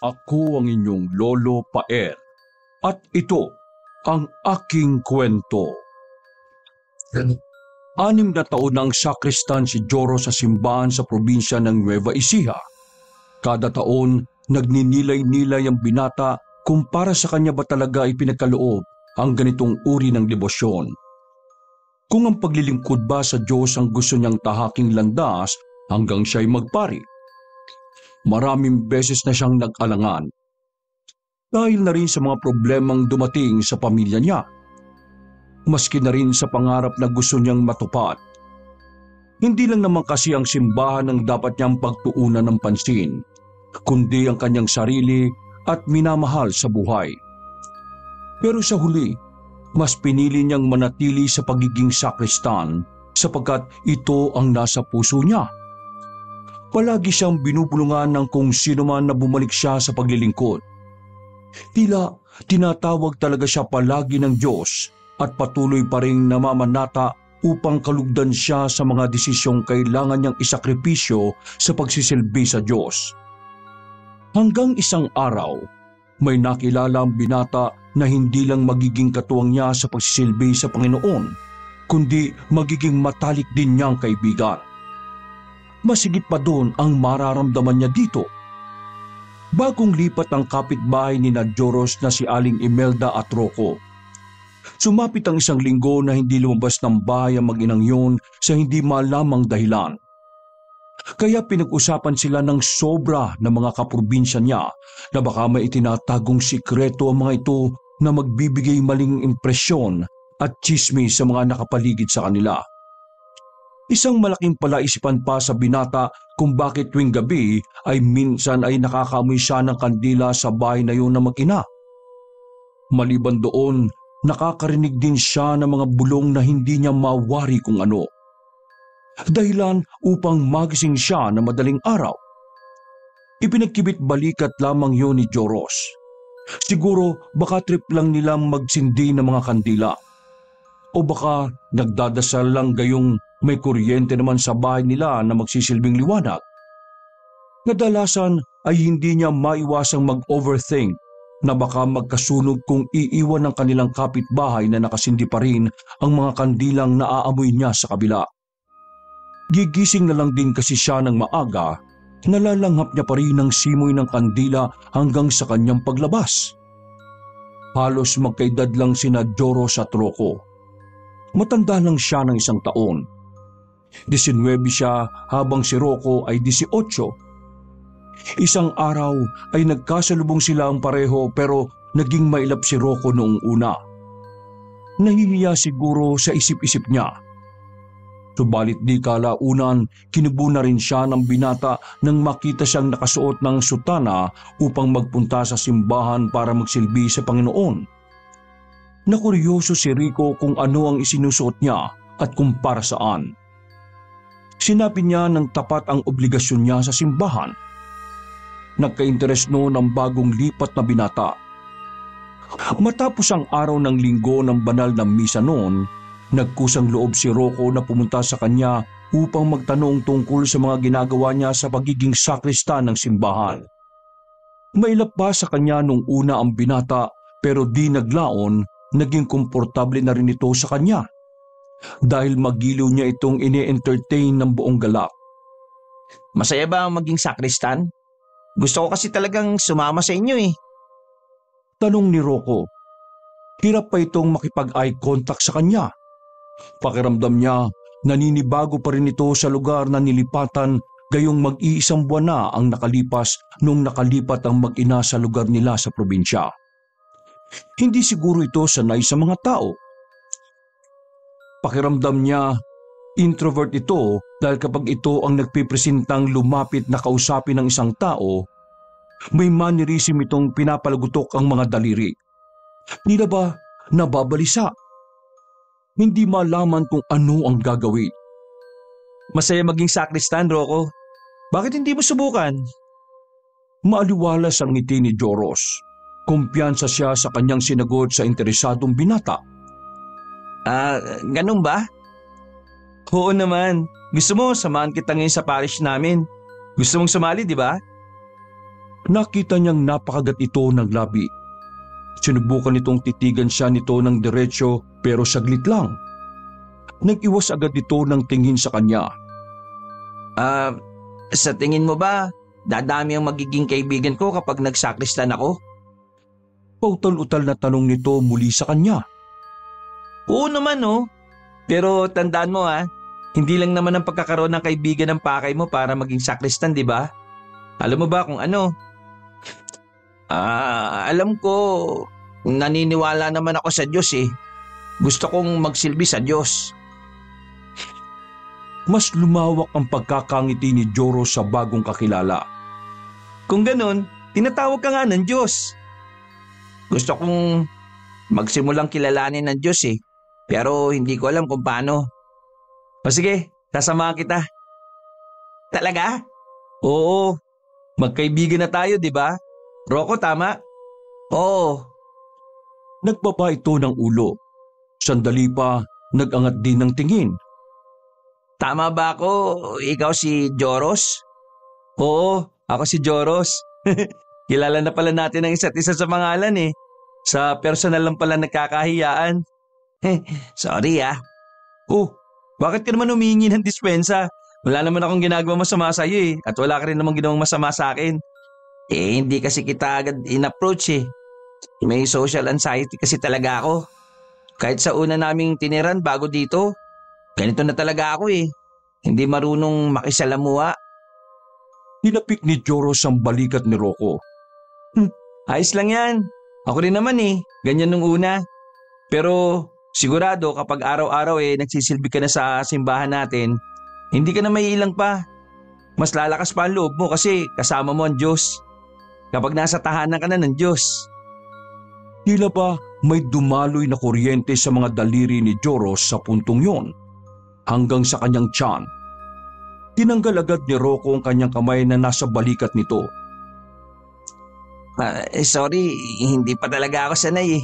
Ako ang inyong Lolo Paer at ito ang aking kwento. 6 na taon ang sakristan si Joro sa simbahan sa probinsya ng Nueva Ecija. Kada taon, nagninilay-nilay ang binata kung para sa kanya ba talaga ipinagkaloob ang ganitong uri ng debosyon. Kung ang paglilingkod ba sa Diyos ang gusto niyang tahaking landas hanggang siya'y magpari. Maraming beses na siyang nag-alangan. Dahil na rin sa mga problemang dumating sa pamilya niya. Maski na rin sa pangarap na gusto niyang matupad. Hindi lang naman kasi ang simbahan ang dapat niyang pagtuunan ng pansin, kundi ang kanyang sarili at minamahal sa buhay. Pero sa huli, mas pinili niyang manatili sa pagiging sakristan sapagkat ito ang nasa puso niya. Palagi siyang binubulungan ng kung sino man na bumalik siya sa paglilingkod. Tila tinatawag talaga siya palagi ng Diyos at patuloy pa ring namamanata upang kalugdan siya sa mga desisyong kailangan niyang isakripisyo sa pagsisilbi sa Diyos. Hanggang isang araw, may nakilala ang binata na hindi lang magiging katuwang niya sa pagsisilbi sa Panginoon, kundi magiging matalik din niyang kaibigan. Masigit pa doon ang mararamdaman niya dito. Bagong lipat ang kapitbahay ni Joros na si Aling Imelda at Rocco. Sumapit ang isang linggo na hindi lumabas ng bahay ang mag-inang yun sa hindi malamang dahilan. Kaya pinag-usapan sila ng sobra ng mga kaprobinsya niya na baka may itinatagong sikreto ang mga ito na magbibigay maling impresyon at tsismis sa mga nakapaligid sa kanila. Isang malaking palaisipan pa sa binata kung bakit tuwing gabi ay minsan ay nakakaamoy siya ng kandila sa bahay na yun na mag-ina. Maliban doon, nakakarinig din siya ng mga bulong na hindi niya mawari kung ano. Dahilan upang magising siya na madaling araw. Ipinagkibit balikat lamang yun ni Joros. Siguro baka trip lang nilang magsindi ng mga kandila. O baka nagdadasal lang gayong may kuryente naman sa bahay nila na magsisilbing liwanag. Kadalasan ay hindi niya maiwasang mag-overthink na baka magkasunog kung iiwan ng kanilang kapitbahay na nakasindi pa rin ang mga kandilang naaamoy niya sa kabila. Gigising na lang din kasi siya ng maaga, nalalanghap niya pa rin ang simoy ng kandila hanggang sa kanyang paglabas. Halos magkaedad lang sina Joros at Rocco. Matanda lang siya ng 1 taon. 19 siya habang si Rocco ay 18. Isang araw ay nagkasalubong sila ang pareho pero naging mailap si Rocco noong una. Nahihiya siguro sa isip-isip niya. Subalit di kalaunan, kinubo na rin siya ng binata nang makita siyang nakasuot ng sutana upang magpunta sa simbahan para magsilbi sa Panginoon. Nakuryoso si Rico kung ano ang isinusuot niya at kung para saan. Sinabi niya ng tapat ang obligasyon niya sa simbahan. Nagka-interes noon ang bagong lipat na binata. Matapos ang araw ng linggo ng banal na misa noon, nagkusang loob si Rocco na pumunta sa kanya upang magtanong tungkol sa mga ginagawa niya sa pagiging sakristan ng simbahan. Mailap pa sa kanya nung una ang binata pero di naglaon, naging komportable na rin ito sa kanya. Dahil magiliw niya itong ine-entertain ng buong galak. Masaya ba ang maging sakristan? Gusto ko kasi talagang sumama sa inyo eh. Tanong ni Rocco. Hirap pa itong makipag-eye contact sa kanya. Pakiramdam niya, naninibago pa rin ito sa lugar na nilipatan gayong mag-iisang buwan na ang nakalipas nung nakalipat ang mag-ina sa lugar nila sa probinsya. Hindi siguro ito sanay sa mga tao. Pakiramdam niya, introvert ito dahil kapag ito ang nagpipresentang lumapit na kausapin ng isang tao, may mannerism itong pinapalagutok ang mga daliri. Nila ba nababalisa? Hindi malaman kung ano ang gagawin. Masaya maging sakristan, Rocco. Bakit hindi mo subukan? Maaliwalas ang ngiti ni Joros. Kumpiyansa siya sa kanyang sinagot sa interesadong binata. Ganun ba? Oo naman. Gusto mo, samahan kita ngayon sa parish namin. Gusto mong sumali, di ba? Nakita niyang napakagat ito ng labi. Sinubukan nitong titigan siya nito ng diretsyo pero saglit lang. Nag-iwas agad ito ng tingin sa kanya. Sa tingin mo ba, dadami ang magiging kaibigan ko kapag nagsakristan ako? Pautal-utal na tanong nito muli sa kanya. Oo naman oh. Pero tandaan mo hindi lang naman ang pagkakaroon ng kaibigan ng pakay mo para maging sakristan, di ba? Alam mo ba kung ano? Alam ko, naniniwala naman ako sa Diyos eh. Gusto kong magsilbi sa Diyos. Mas lumawak ang pagkakangiti ni Joro sa bagong kakilala. Kung ganun, tinatawag ka nga ng Diyos. Gusto kong magsimulang kilalanin ng Diyos eh. Pero hindi ko alam kung paano. O sige, sasamahan kita. Talaga? Oo. Magkaibigan na tayo, di ba? Rocco, tama? Oo. Nagbaba ito ng ulo. Sandali pa, nag-angat din ng tingin. Tama ba ako? Ikaw si Joros? Oo, ako si Joros. Kilala na pala natin ang isa't isa sa pangalan eh. Sa personal lang pala nagkakahiyaan. Sorry Oh, bakit ka naman humingi ng dispensa? Wala naman akong ginagawa masama sa iyo eh. At wala ka rin namang ginawang masama sa akin. Hindi kasi kita agad in-approach eh. May social anxiety kasi talaga ako. Kahit sa una naming tiniran bago dito, ganito na talaga ako eh. Hindi marunong makisalamuha. Hinapik ni Joros ang balikat ni Rocco. Ayos lang yan. Ako rin naman eh. Ganyan nung una. Pero sigurado kapag araw-araw nagsisilbi ka na sa simbahan natin, hindi ka na maiilang pa. Mas lalakas pa ang loob mo kasi kasama mo ang Diyos. Kapag nasa tahanan ka na ng Diyos. Tila ba may dumaloy na kuryente sa mga daliri ni Joros sa puntong yon, hanggang sa kanyang tiyan. Tinanggal agad ni Rocco ang kanyang kamay na nasa balikat nito. Sorry, hindi pa talaga ako sanay eh.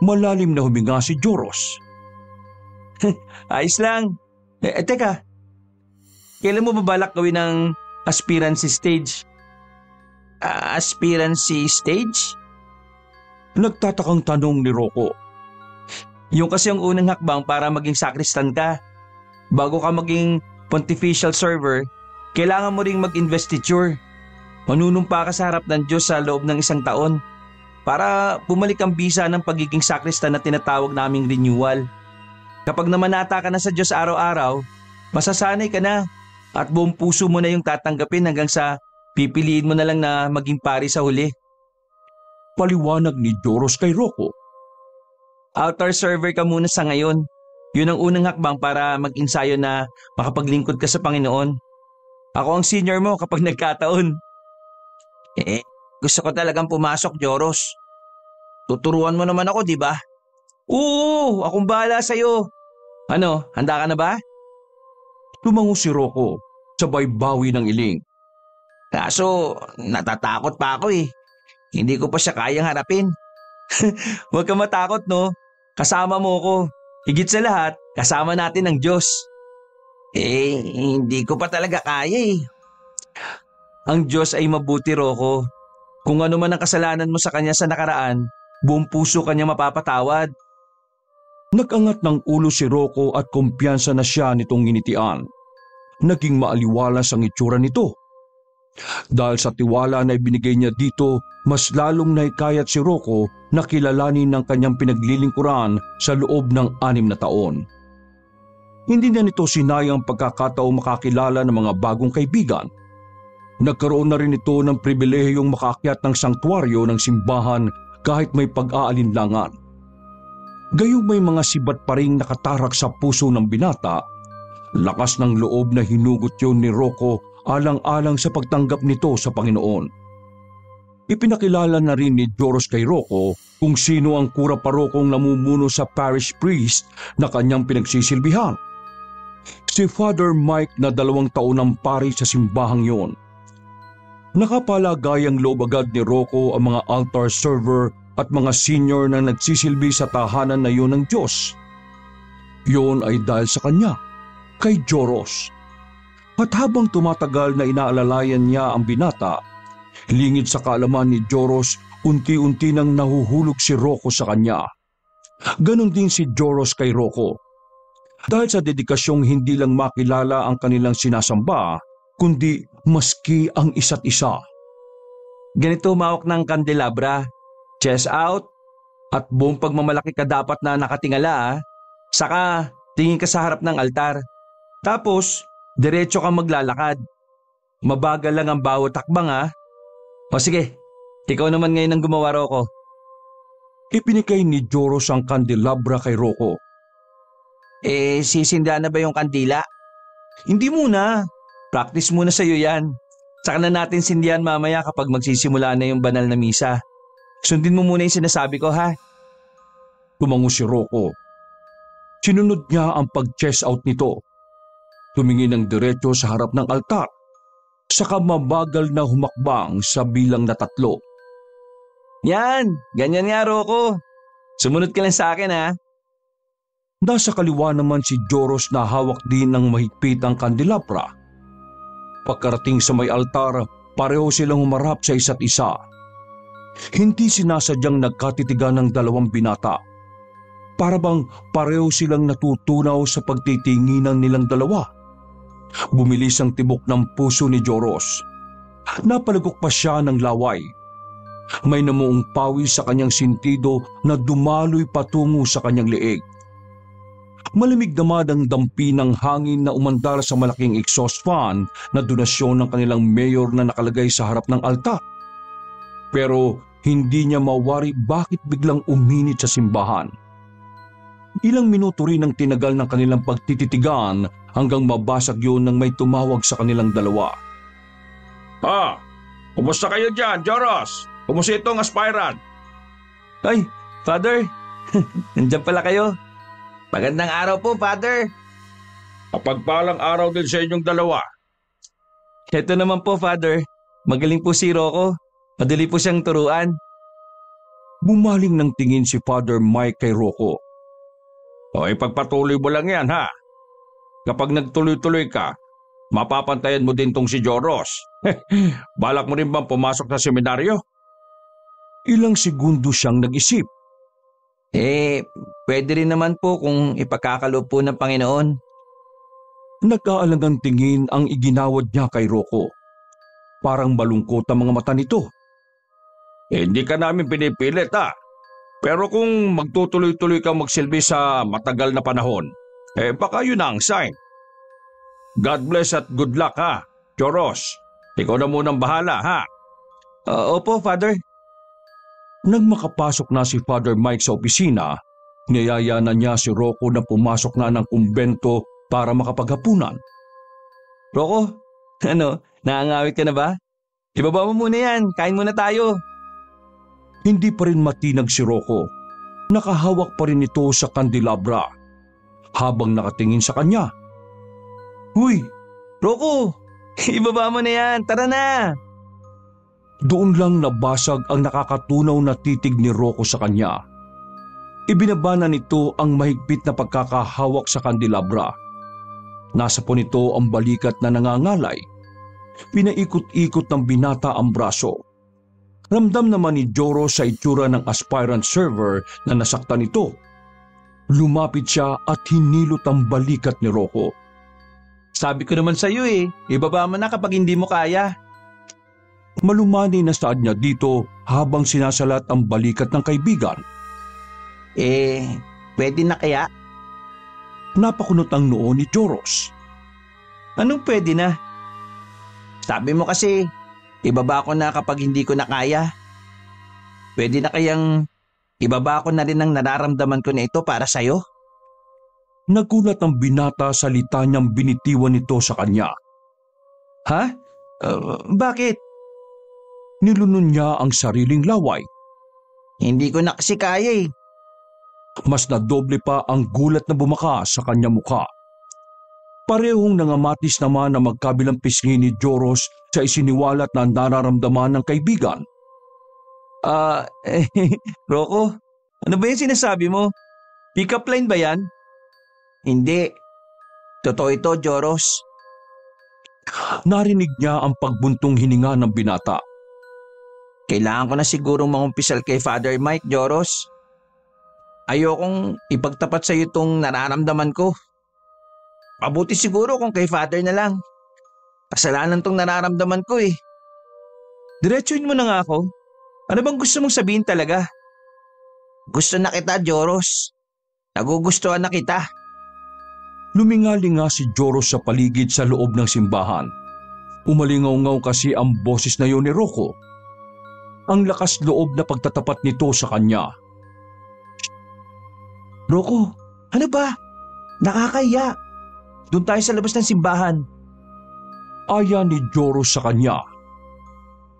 Malalim na huminga si Joros. Ayos lang. Teka, kailan mo babalak gawin ng aspirancy stage? Aspirancy stage? Nagtatakang tanong ni Rocco. Yung kasi ang unang hakbang para maging sakristan ka. Bago ka maging pontifical server, kailangan mo ring mag-investiture. Manunumpa ka sa harap ng Diyos sa loob ng 1 taon para bumalik ang bisa ng pagiging sakristan na tinatawag naming renewal. Kapag namanata ka na sa Diyos araw-araw, masasanay ka na at buong puso mo na yung tatanggapin hanggang sa pipiliin mo na lang na maging pari sa huli. Paliwanag ni Joros kay Rocco. Altar server ka muna sa ngayon. Yun ang unang hakbang para mag-ensayo na makapaglingkod ka sa Panginoon. Ako ang senior mo kapag nagkataon. Gusto ko talagang pumasok, Joros. Tuturuan mo naman ako, di ba? Oo, akong bahala sa'yo. Ano, handa ka na ba? Tumango si Rocco, sabay bawi ng iling. Kaso, natatakot pa ako eh. Hindi ko pa siya kayang harapin. Huwag ka matakot no. Kasama mo ko. Higit sa lahat, kasama natin ang Diyos. Hindi ko pa talaga kaya eh. Ang Diyos ay mabuti, Rocco. Kung ano man ang kasalanan mo sa Kanya sa nakaraan, buong puso Kanya mapapatawad. Nag-angat ng ulo si Rocco at kumpiyansa na siya nitong nginitian. Naging maaliwalas ang itsura nito. Dahil sa tiwala na ibinigay niya dito, mas lalong naikayat si Rocco na kilalanin ng kanyang pinaglilingkuran sa loob ng 6 na taon. Hindi na nito sinayang pagkakataong makakilala ng mga bagong kaibigan. Nagkaroon na rin ito ng pribilehiyong makaakyat ng sanktuaryo ng simbahan kahit may pag-aalinlangan. Gayong may mga sibat pa ring nakatarak sa puso ng binata, lakas ng loob na hinugot yun ni Rocco alang-alang sa pagtanggap nito sa Panginoon. Ipinakilala na rin ni Joros kay Rocco kung sino ang kura parokong namumuno sa parish priest na kanyang pinagsisilbihan. Si Father Mike na 2 taon ang pari sa simbahang yon. Nakapalagayang loob agad ni Rocco ang mga altar server at mga senior na nagsisilbi sa tahanan na yun ng Diyos. Yun ay dahil sa kanya, kay Joros. At habang tumatagal na inaalalayan niya ang binata, Lingid sa kaalaman ni Joros, unti-unti nang nahuhulog si Rocco sa kanya. Ganon din si Joros kay Rocco. Dahil sa dedikasyong hindi lang makilala ang kanilang sinasamba, kundi maski ang isa't isa. Ganito umawak ng kandelabra, chest out, at buong pagmamalaki ka dapat na nakatingala. Saka tingin ka sa harap ng altar. Tapos, diretso ka maglalakad. Mabagal lang ang bawat hakbang. O sige, ikaw naman ngayon ang gumawa, Rocco. Ipinigay ni Joros ang kandelabra kay Rocco. Sisindihan na ba yung kandila? Hindi muna. Practice muna sa'yo yan. Saka na natin sindihan mamaya kapag magsisimula na yung banal na misa. Sundin mo muna yung sinasabi ko, ha? Tumango si Rocco. Sinunod niya ang pag-chest out nito. Tumingin ng diretso sa harap ng altar. Saka mabagal na humakbang sa bilang na 3. Yan! Ganyan nga, Rocco. Sumunod ka lang sa akin, ha? Nasa kaliwa naman si Joros na hawak din ng mahigpit ang kandelabra. Pagkarating sa may altar, pareho silang humarap sa isa't isa. Hindi sinasadyang nagkatitigan ng 2 binata. Para bang pareho silang natutunaw sa pagtitinginan nilang 2. Bumilis ang tibok ng puso ni Joros. Napalagok pa siya ng laway. May namuong pawis sa kanyang sintido na dumaloy patungo sa kanyang leeg. Malamig naman ang dampi ng hangin na umandar sa malaking exhaust fan na donasyon ng kanilang mayor na nakalagay sa harap ng altar. Pero hindi niya mawari bakit biglang uminit sa simbahan. Ilang minuto rin ang tinagal ng kanilang pagtititigan hanggang mabasag yun nang may tumawag sa kanilang 2. Kumusta kayo dyan, Joros? Kumusta itong aspirant? Ay, Father! Nandiyan pala kayo. Magandang araw po, Father. Kapagpalang araw din sa inyong 2. Ito naman po, Father. Magaling po si Rocco. Madali po siyang turuan. Bumaling ng tingin si Father Mike kay Rocco. Ipagpatuloy mo lang yan, ha? Kapag nagtuloy-tuloy ka, mapapantayan mo din tong si Joros. Balak mo rin bang pumasok sa seminaryo? Ilang segundo siyang nag-isip. Pwede rin naman po kung ipagkakaloob po ng Panginoon. Nag-aalangang tingin ang iginawad niya kay Rocco. Parang malungkot ang mga mata nito. Hindi ka namin pinipilit, ha? Pero kung magtutuloy-tuloy kang magsilbi sa matagal na panahon, baka yun ang sign. God bless at good luck, ha? Joros, ikaw na munang bahala, ha? Opo, Father. Nang makapasok na si Father Mike sa opisina, niyaya na niya si Rocco na pumasok na ng kumbento para makapaghapunan. Rocco, naangawit ka na ba? Ibaba mo muna yan, kain muna tayo. Hindi pa rin matinag si Rocco. Nakahawak pa rin ito sa kandelabra habang nakatingin sa kanya. Huy, Rocco, ibaba mo na yan, tara na. Doon lang nabasag ang nakakatunaw na titig ni Rocco sa kanya. Ibinaba na nito ang mahigpit na pagkakahawak sa kandelabra. Nasa po nito ang balikat na nangangalay. Pinaikot-ikot ng binata ang braso. Ramdam naman ni Joro sa itsura ng aspirant server na nasaktan nito. Lumapit siya at hinilot ang balikat ni Rocco. Sabi ko naman sa iyo ibaba mo na kapag hindi mo kaya. Malumani na saad niya dito habang sinasalat ang balikat ng kaibigan. Pwede na kaya? Napakunot ang noo ni Joros. Anong pwede na? Sabi mo kasi, ibaba ko na kapag hindi ko na kaya. Pwede na kayang ibaba ko na rin ang nararamdaman ko na ito para sa'yo? Nagulat ang binata sa salita niyang binitiwan nito sa kanya. Ha? Bakit? Nilunon niya ang sariling laway. Hindi ko na kasi kaya Mas nadoble pa ang gulat na bumaka sa kanya mukha. Parehong nangamatis naman na magkabilang pisngi ni Joros sa isiniwalat na nararamdaman ng kaibigan. Rocco, ano ba yung sinasabi mo? Pick-up line ba yan? Hindi. Totoo ito, Joros. Narinig niya ang pagbuntong hininga ng binata. Kailangan ko na sigurong mangumpisal kay Father Mike, Joros. Ayokong ipagtapat sa iyo itong nararamdaman ko. Mabuti siguro kung kay Father na lang. Kasalanan tong nararamdaman ko eh. Diretsuhin mo na nga ako. Ano bang gusto mong sabihin talaga? Gusto na kita, Joros. Nagugustuhan na kita. Lumingalinga si Joros sa paligid sa loob ng simbahan. Umalingaw-ngaw kasi ang boses na yun ni Rocco. Ang lakas loob na pagtatapat nito sa kanya. Rocco, ano ba? Nakakahiya. Doon tayo sa labas ng simbahan. Aya ni Joros sa kanya.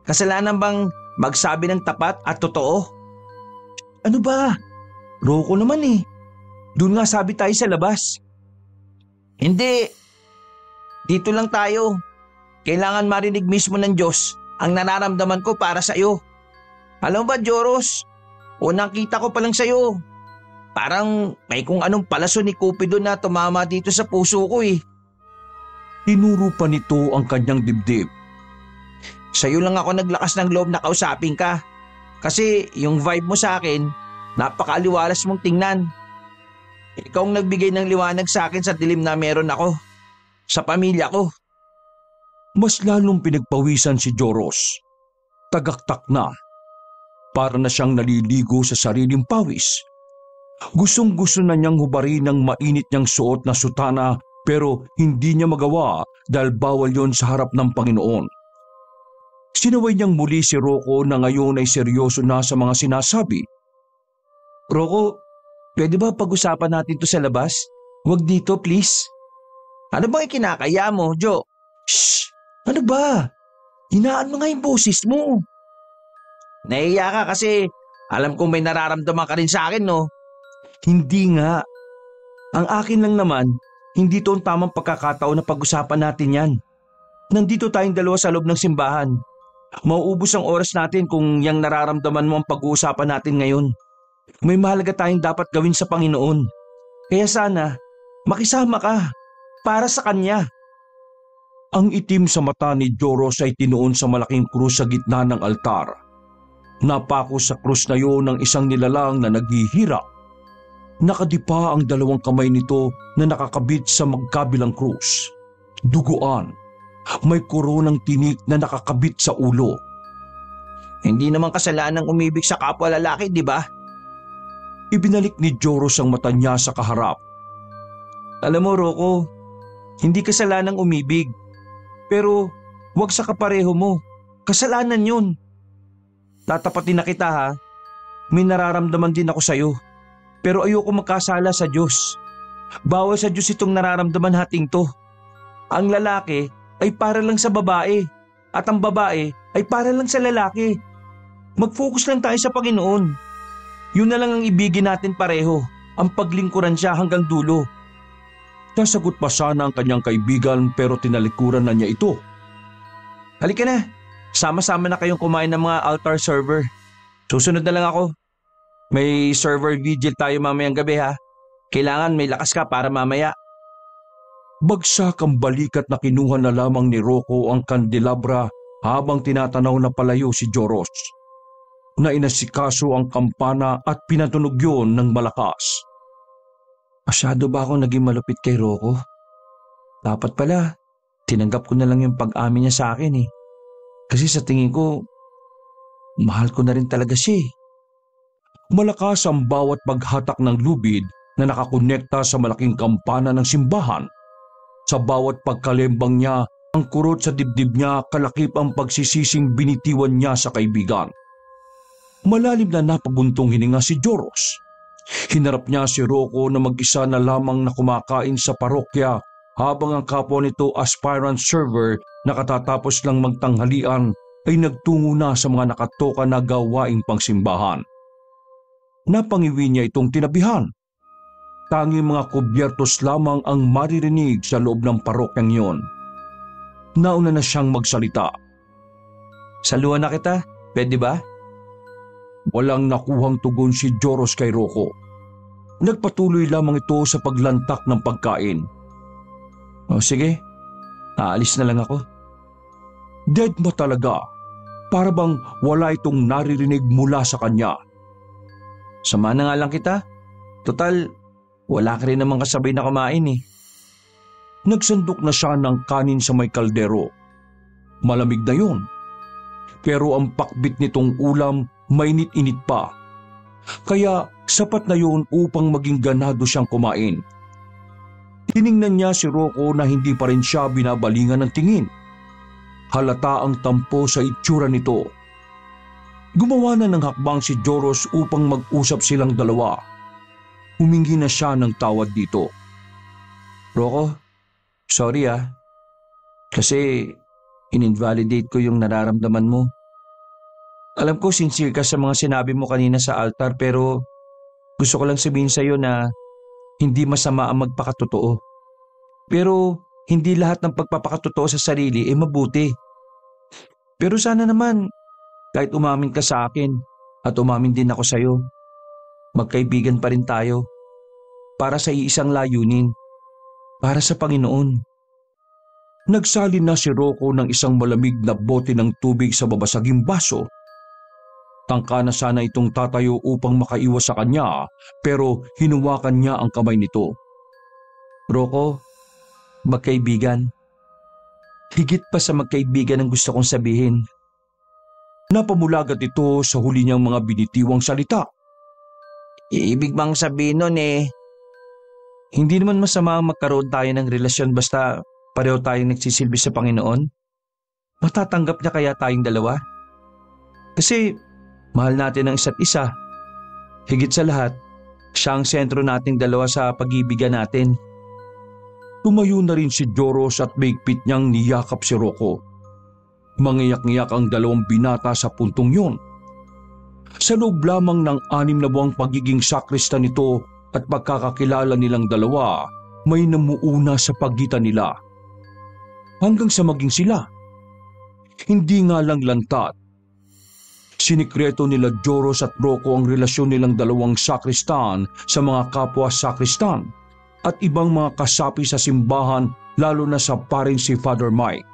Kasalanan bang magsabi ng tapat at totoo? Ano ba? Rocco naman eh. Doon nga sabi tayo sa labas. Hindi. Dito lang tayo. Kailangan marinig mismo ng Diyos ang nararamdaman ko para sa iyo. Alam mo ba, Joros? Unang kita ko pa lang sa iyo. Parang may kung anong palaso ni Cupido na tumama dito sa puso ko eh. Tinuro pa nito ang kanyang dibdib. Sa iyo lang ako naglakas ng loob na kausapin ka. Kasi yung vibe mo sa akin, napakaliwalas mong tingnan. Ikaw ang nagbigay ng liwanag sa akin sa dilim na meron ako. Sa pamilya ko. Mas lalong pinagpawisan si Joros. Tagaktak na. Para na siyang naliligo sa sariling pawis. Gustong-gusto na niyang hubarin ng mainit niyang suot na sutana pero hindi niya magawa dahil bawal yon sa harap ng Panginoon. Sinaway niyang muli si Rocco na ngayon ay seryoso na sa mga sinasabi. Rocco, pwede ba pag-usapan natin to sa labas? Huwag dito, please. Ano bang ikinakaya mo, Jo? Shh! Ano ba? Hinaan mo nga yung boses mo. Nahiya ka kasi alam kong may nararamdaman ka rin sa akin, no? Hindi nga. Ang akin lang naman, hindi to ang tamang pagkakataon na pag-usapan natin yan. Nandito tayong dalawa sa loob ng simbahan. Mauubos ang oras natin kung yang nararamdaman mo ang pag-uusapan natin ngayon. May mahalaga tayong dapat gawin sa Panginoon. Kaya sana, makisama ka para sa Kanya. Ang itim sa mata ni Joros ay tinuon sa malaking krus sa gitna ng altar. Napako sa krus na yun ng isang nilalang na naghihirap. Nakadipa ang dalawang kamay nito na nakakabit sa magkabilang krus. Duguan. May koronang tinik na nakakabit sa ulo. Hindi naman kasalanan ng umibig sa kapwa lalaki, di ba? Ibinalik ni Joros ang mata niya sa kaharap. Alam mo, Rocco, hindi kasalanan ng umibig. Pero huwag sa kapareho mo. Kasalanan yun. Tatapatin na kita ha. May nararamdaman din ako sa'yo. Pero ayoko magkasala sa Diyos. Bawal sa Diyos itong nararamdaman nating to. Ang lalaki ay para lang sa babae. At ang babae ay para lang sa lalaki. Mag-focus lang tayo sa Panginoon. Yun na lang ang ibigin natin pareho. Ang paglingkuran siya hanggang dulo. Nasagot pa sana ang kanyang kaibigan pero tinalikuran na niya ito. Halika na. Sama-sama na kayong kumain ng mga altar server. Susunod na lang ako. May server vigil tayo mamayang gabi ha. Kailangan may lakas ka para mamaya. Bagsak ang balikat na kinuha na lamang ni Rocco ang kandelabra habang tinatanaw na palayo si Joros. Nainasikaso ang kampana at pinatunog yun ng malakas. Masyado ba ako naging malupit kay Rocco? Dapat pala, tinanggap ko na lang yung pag-amin niya sa akin eh. Kasi sa tingin ko, mahal ko na rin talaga siya eh. Malakas ang bawat paghatak ng lubid na nakakonekta sa malaking kampana ng simbahan. Sa bawat pagkalembang niya, ang kurot sa dibdib niya kalakip ang pagsisising binitiwan niya sa kaibigan. Malalim na napabuntong hininga si Joros. Hinarap niya si Rocco na mag-isa na lamang na kumakain sa parokya habang ang kapwa nito aspirant server na katatapos lang magtanghalian ay nagtungo na sa mga nakatoka na gawaing pangsimbahan. Napangiwi niya itong tinabihan. Tanging mga kubyertos lamang ang maririnig sa loob ng parokyang yon. Nauna na siyang magsalita. Saluhan na kita, pwede ba? Walang nakuhang tugon si Joros kay Rocco. Nagpatuloy lamang ito sa paglantak ng pagkain. O sige, aalis na lang ako. Dead ma talaga. para bang wala itong naririnig mula sa kanya. Sama na nga lang kita. Total, wala ka rin namang kasabay na kumain eh. Nagsandok na siya ng kanin sa may kaldero. Malamig na yun. Pero ang pakbit nitong ulam mainit-init pa. Kaya sapat na yun upang maging ganado siyang kumain. Tiningnan niya si Rocco na hindi pa rin siya binabalingan ng tingin. Halata ang tampo sa itsura nito. Gumawa na ng hakbang si Joros upang mag-usap silang dalawa. Humingi na siya ng tawad dito. Rocco, sorry kasi in-invalidate ko yung nararamdaman mo. Alam ko sincere ka sa mga sinabi mo kanina sa altar pero gusto ko lang sabihin sa iyo na hindi masama ang magpakatotoo. Pero hindi lahat ng pagpapakatotoo sa sarili ay mabuti. Pero sana naman kahit umamin ka sa akin at umamin din ako sa iyo, magkaibigan pa rin tayo para sa iisang layunin, para sa Panginoon. Nagsalin na si Rocco ng isang malamig na bote ng tubig sa babasaging baso. Tangka na sana itong tatayo upang makaiwas sa kanya pero hinuwakan niya ang kamay nito. Rocco, magkaibigan. Higit pa sa magkaibigan ang gusto kong sabihin. Napamulagat ito sa huli niyang mga binitiwang salita. Ibig bang sabihin nun hindi naman masama ang magkaroon tayo ng relasyon basta pareho tayong nagsisilbi sa Panginoon? Matatanggap niya kaya tayong dalawa? Kasi mahal natin ang isa't isa. Higit sa lahat, siya ang sentro nating dalawa sa pag-ibigan natin. Tumayo na rin si Joros at bigpit niyang niyakap si Rocco. Mangiyak-ngiyak ang dalawang binata sa puntong yun. Sa loob lamang ng 6 na buwang pagiging sakrista nito at pagkakakilala nilang dalawa, may namuuna sa pagitan nila. Hanggang sa maging sila. Hindi nga lang lantat. Sinikreto nila Joros at Rocco ang relasyon nilang dalawang sakristan sa mga kapwa sakristan at ibang mga kasapi sa simbahan lalo na sa paring si Father Mike.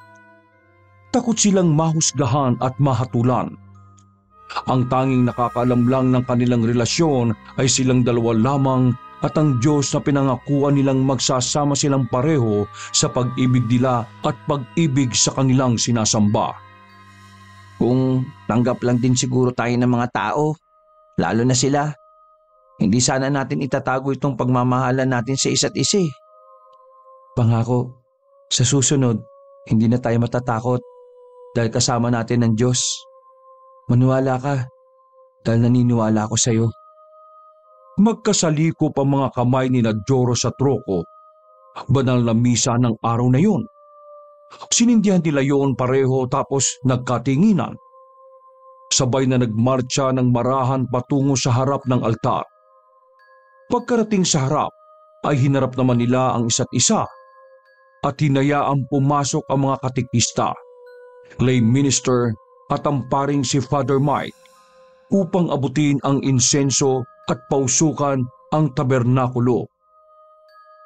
Takot silang mahusgahan at mahatulan. Ang tanging nakakaalam lang ng kanilang relasyon ay silang dalawa lamang at ang Diyos na pinangakuan nilang magsasama silang pareho sa pag-ibig nila at pag-ibig sa kanilang sinasamba. Kung tanggap lang din siguro tayo ng mga tao, lalo na sila, hindi sana natin itatago itong pagmamahalan natin sa isa't isa. Pangako, sa susunod, hindi na tayo matatakot dahil kasama natin ang Diyos. Maniwala ka dahil naniniwala ako sa iyo. Magkasalikop ang mga kamay ni Joros at Rocco. Banal na misa ng araw na yun. Sinindihan nila yun pareho tapos nagkatinginan. Sabay na nagmarcha ng marahan patungo sa harap ng altar. Pagkarating sa harap ay hinarap naman nila ang isa't isa at hinayaang pumasok ang mga katikista, lay minister at ang paring si Father Mike upang abutin ang insenso at pausukan ang tabernakulo.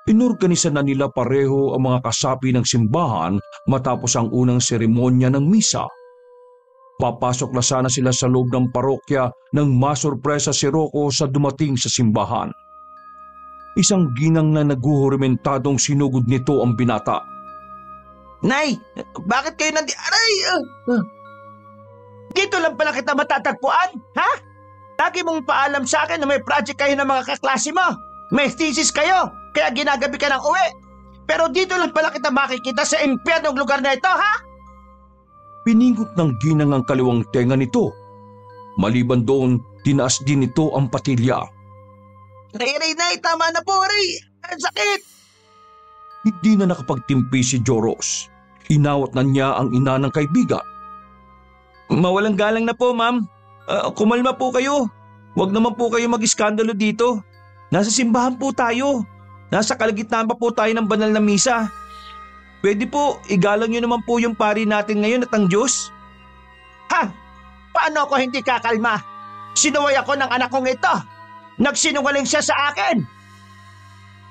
Inorganisa na nila pareho ang mga kasapi ng simbahan matapos ang unang seremonya ng misa. Papasok na sana sila sa loob ng parokya nang masurpresa si Rocco sa dumating sa simbahan. Isang ginang na naguhurimentadong sinugod nito ang binata. Nay, bakit kayo Aray! Dito lang pala kita matatagpuan, ha? Lagi mong paalam sa akin na may project kayo ng mga kaklase mo. May thesis kayo, kaya ginagabi ka ng uwi. Pero dito lang pala kita makikita sa impyernong lugar na ito, ha? Piningot ng ginang ang kaliwang tenga nito. Maliban doon, tinaas din nito ang patilya. Nay, tama na po, Aray. Ang sakit. Hindi na nakapagtimpi si Joros. Inawat na niya ang ina ng kaibigan. Mawalang galang na po, ma'am. Kumalma po kayo. Huwag naman po kayo mag-iskandalo dito. Nasa simbahan po tayo. Nasa kalagitnaan pa po tayo ng banal na misa. Pwede po, igalang nyo naman po yung pari natin ngayon at ang Diyos. Ha? Paano ako hindi kakalma? Sinuway ako ng anak kong ito. Nagsinungaling siya sa akin.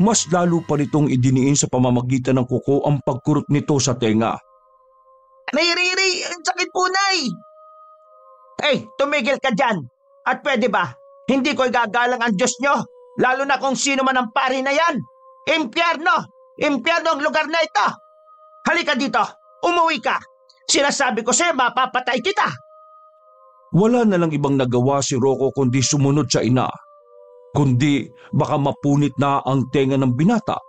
Mas lalo pa nitong idiniin sa pamamagitan ng kuko ang pagkurot nito sa tenga. Nay, ang sakit po, Nay. Tumigil ka dyan. At pwede ba, hindi ko igagalang ang Diyos nyo, lalo na kung sino man ang pari na yan. Impyerno! Impyerno ang lugar na ito! Halika dito, umuwi ka. Sinasabi ko sa'yo, mapapatay kita. Wala na lang ibang nagawa si Rocco kundi sumunod sa ina. Kundi baka mapunit na ang tenga ng binata.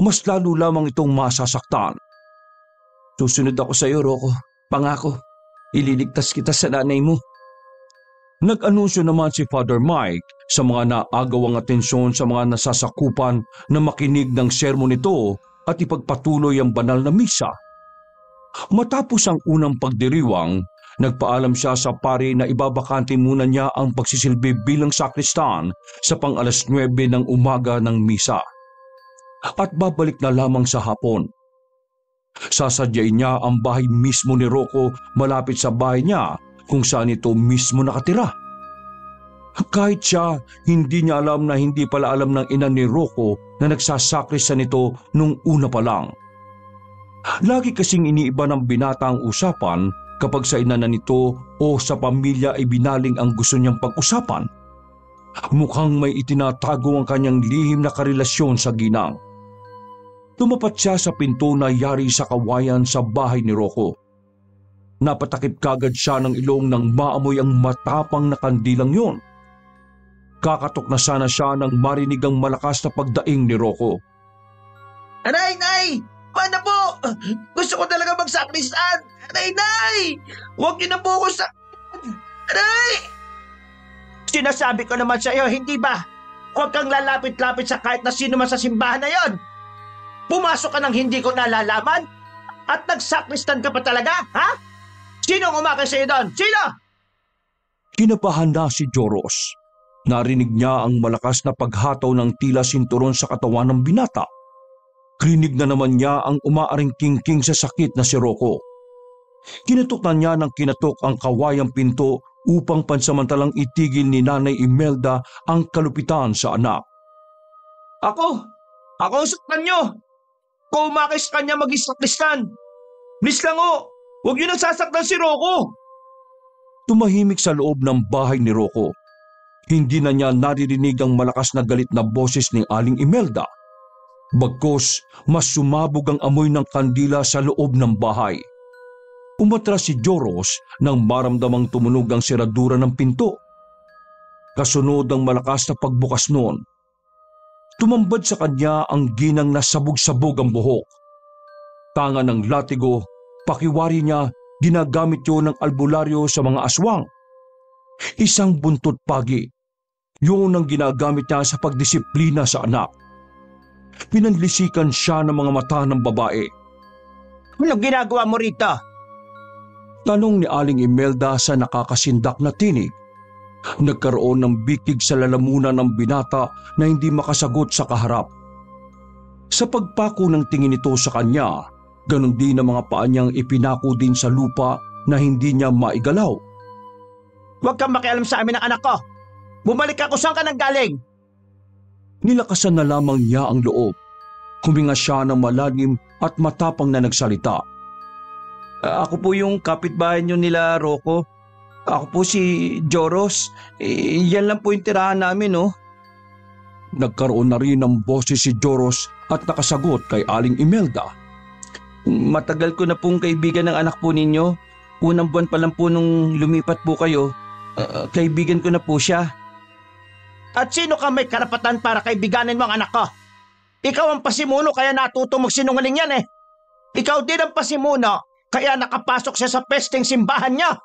Mas lalo lamang itong masasaktan. Susunod ako sa iyo, Rocco. Pangako, ililigtas kita sa nanay mo. Nag-anunsyo naman si Father Mike sa mga naagawang atensyon sa mga nasasakupan na makinig ng sermon nito at ipagpatuloy ang banal na misa. Matapos ang unang pagdiriwang, nagpaalam siya sa pari na ibabakante muna niya ang pagsisilbi bilang sakristan sa pang-alas 9 ng umaga ng misa. At babalik na lamang sa hapon. Sasadyain niya ang bahay mismo ni Rocco malapit sa bahay niya kung saan ito mismo nakatira. Kahit siya, hindi niya alam na hindi pala alam ng ina ni Rocco na nagsasakristan nito nung una pa lang. Lagi kasing iniiba ng binata ang usapan kapag sa ina na nito o sa pamilya ay binaling ang gusto niyang pag-usapan. Mukhang may itinatago ang kanyang lihim na karelasyon sa ginang. Tumapat siya sa pinto na yari sa kawayan sa bahay ni Rocco. Napatakip kagad siya ng ilong nang maamoy ang matapang na kandilang yon. Kakatok na sana siya nang marinig ang malakas na pagdaing ni Rocco. Aray, Nay! Paano po? Gusto ko talaga magsakristan! Aray, Nay! Huwag niyo na po ako sa... Aray! Sinasabi ko naman sa iyo, hindi ba? Huwag kang lalapit-lapit sa kahit na sino man sa simbahan na yon. Pumasok ka nang hindi ko nalalaman? At nagsakristan ka pa talaga, ha? Sino ang umakay sa iyo doon? Sino? Kinabahan na si Joros. Narinig niya ang malakas na paghataw ng tila sinturon sa katawan ng binata. Krinig na naman niya ang umaaring king-king sa sakit na si Rocco. Kinatok na niya ng kinatok ang kawayang pinto upang pansamantalang itigil ni Nanay Imelda ang kalupitan sa anak. Ako ang saktan niyo! Kung umakay sa kanya mag-isakristan! Please lang o! Huwag niyo nang sasaktan si Rocco! Tumahimik sa loob ng bahay ni Rocco. Hindi na niya naririnig ang malakas na galit na boses ni Aling Imelda. Bagkus, mas sumabog ang amoy ng kandila sa loob ng bahay. Umatras si Joros nang maramdamang tumunog ang seradura ng pinto. Kasunod ang malakas na pagbukas noon. Tumambad sa kanya ang ginang na sabog-sabog ang buhok. Tanga ng latigo, pakiwari niya, ginagamit yun ng albularyo sa mga aswang. Isang buntot pagi, yun ang ginagamit niya sa pagdisiplina sa anak. Pinanlisikan siya ng mga mata ng babae. Anong ginagawa mo rito? Tanong ni Aling Imelda sa nakakasindak na tinig. Nagkaroon ng bikig sa lalamunan ng binata na hindi makasagot sa kaharap. Sa pagpako ng tingin nito sa kanya, ganun din ang mga paa niyang ipinako din sa lupa na hindi niya maigalaw. Huwag kang makialam sa amin ng anak ko. Bumalik ka kung saan ka nang galing. Nilakasan na lamang niya ang loob. Huminga siya ng malalim at matapang na nagsalita. Ako po yung kapitbahay niyo nila, Rocco. Ako po si Joros. Yan lang po yung tirahan namin, no? Nagkaroon na rin ng boses si Joros at nakasagot kay Aling Imelda. Matagal ko na pong kaibigan ng anak po ninyo. Unang buwan pa lang po nung lumipat po kayo. Kaibigan ko na po siya. At sino ka may karapatan para kaibiganin mo ang anak ko? Ikaw ang pasimuno kaya natuto magsinungaling yan eh. Ikaw din ang pasimuno kaya nakapasok siya sa pesteng simbahan niya.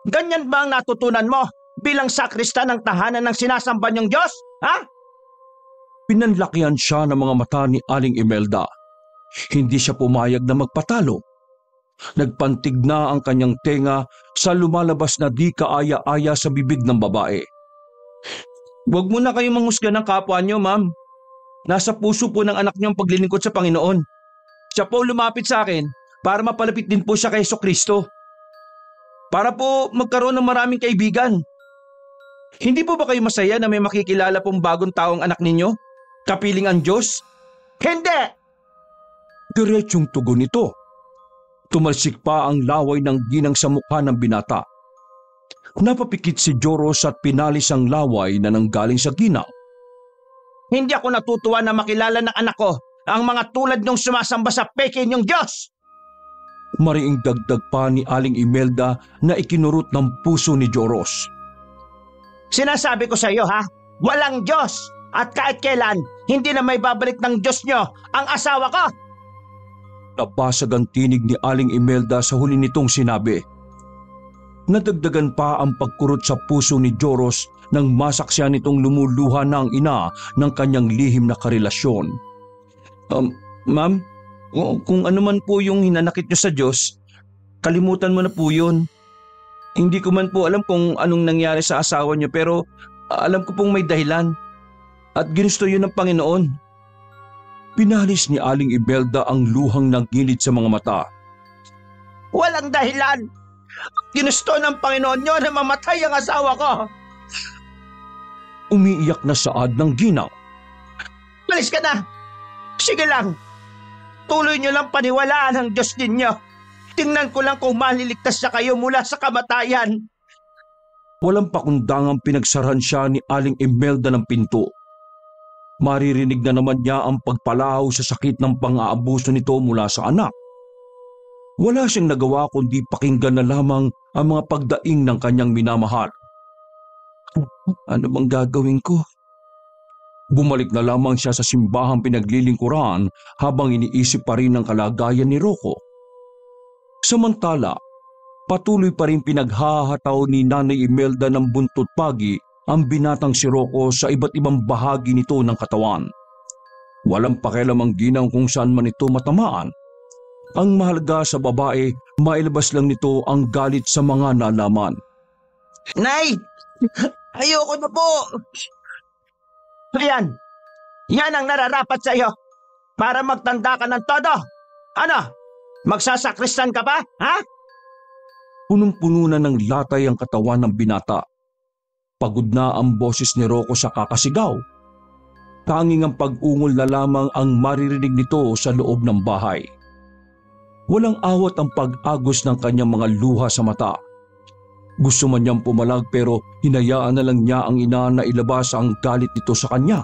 Ganyan ba ang natutunan mo bilang sakristan ng tahanan ng sinasamba niyong Diyos? Ha? Pinanlakihan siya ng mga mata ni Aling Imelda. Hindi siya pumayag na magpatalo. Nagpantig na ang kanyang tenga sa lumalabas na di kaaya-aya sa bibig ng babae. Huwag mo na kayong manghusga ng kapwa niyo, ma'am. Nasa puso po ng anak niyo ang paglilingkod sa Panginoon. Siya po lumapit sa akin para mapalapit din po siya kay Jesucristo. Para po magkaroon ng maraming kaibigan. Hindi po ba kayo masaya na may makikilala pong bagong taong anak ninyo? Kapiling ang Diyos? Hindi! Diretsyong tugon nito. Tumalsik pa ang laway ng ginang sa mukha ng binata. Napapikit si Joros at pinalis ang laway na nanggaling sa ginang. Hindi ako natutuwa na makilala ng anak ko ang mga tulad niyong sumasamba sa peke niyong Diyos. Mariing dagdag pa ni Aling Imelda na ikinurot ng puso ni Joros. Sinasabi ko sa iyo ha, walang Diyos at kahit kailan hindi na may babalik ng Diyos niyo ang asawa ko. Nabasag ang tinig ni Aling Imelda sa huli nitong sinabi. Nadagdagan pa ang pagkurot sa puso ni Joros nang masaksihan nitong lumuluha na ang ina ng kanyang lihim na karelasyon. Ma'am, kung ano man po yung hinanakit nyo sa Diyos, kalimutan mo na po yun. Hindi ko man po alam kung anong nangyari sa asawa nyo pero alam ko pong may dahilan. At ginusto yun ng Panginoon. Pinalis ni Aling Imelda ang luhang nagilid sa mga mata. Walang dahilan. Ginusto ng Panginoon niyo na mamatay ang asawa ko. Umiiyak na saad ng ginang. Malis ka na. Sige lang. Tuloy niyo lang paniwalaan ang Diyos ninyo. Tingnan ko lang kung maliligtas siya kayo mula sa kamatayan. Walang pakundangang pinagsarahan siya ni Aling Imelda ng pinto. Maririnig na naman niya ang pagpalaw sa sakit ng pang-aabuso nito mula sa anak. Wala siyang nagawa kundi pakinggan na lamang ang mga pagdaing ng kanyang minamahal. Ano bang gagawin ko? Bumalik na lamang siya sa simbahang pinaglilingkuran habang iniisip pa rin ang kalagayan ni Rocco. Samantala, patuloy pa rin pinaghahataw ni Nanay Imelda ng buntot pagi ang binatang si Rocco sa iba't ibang bahagi nito ng katawan. Walang pakialam ang ginang kung saan man ito matamaan. Ang mahalaga sa babae, mailabas lang nito ang galit sa mga nalaman. Nay! Ayoko na po! Ayan! Yan ang nararapat sa iyo para magtanda ka ng todo! Ano? Magsasakristan ka pa? Ha? Punong-puno na ng latay ang katawan ng binata. Pagod na ang boses ni Rocco sa kakasigaw. Tanging ang pag-ungol na lamang ang maririnig nito sa loob ng bahay. Walang awat ang pag-agos ng kanyang mga luha sa mata. Gusto man niyang pumalag pero hinayaan na lang niya ang ina na ilabas ang galit nito sa kanya.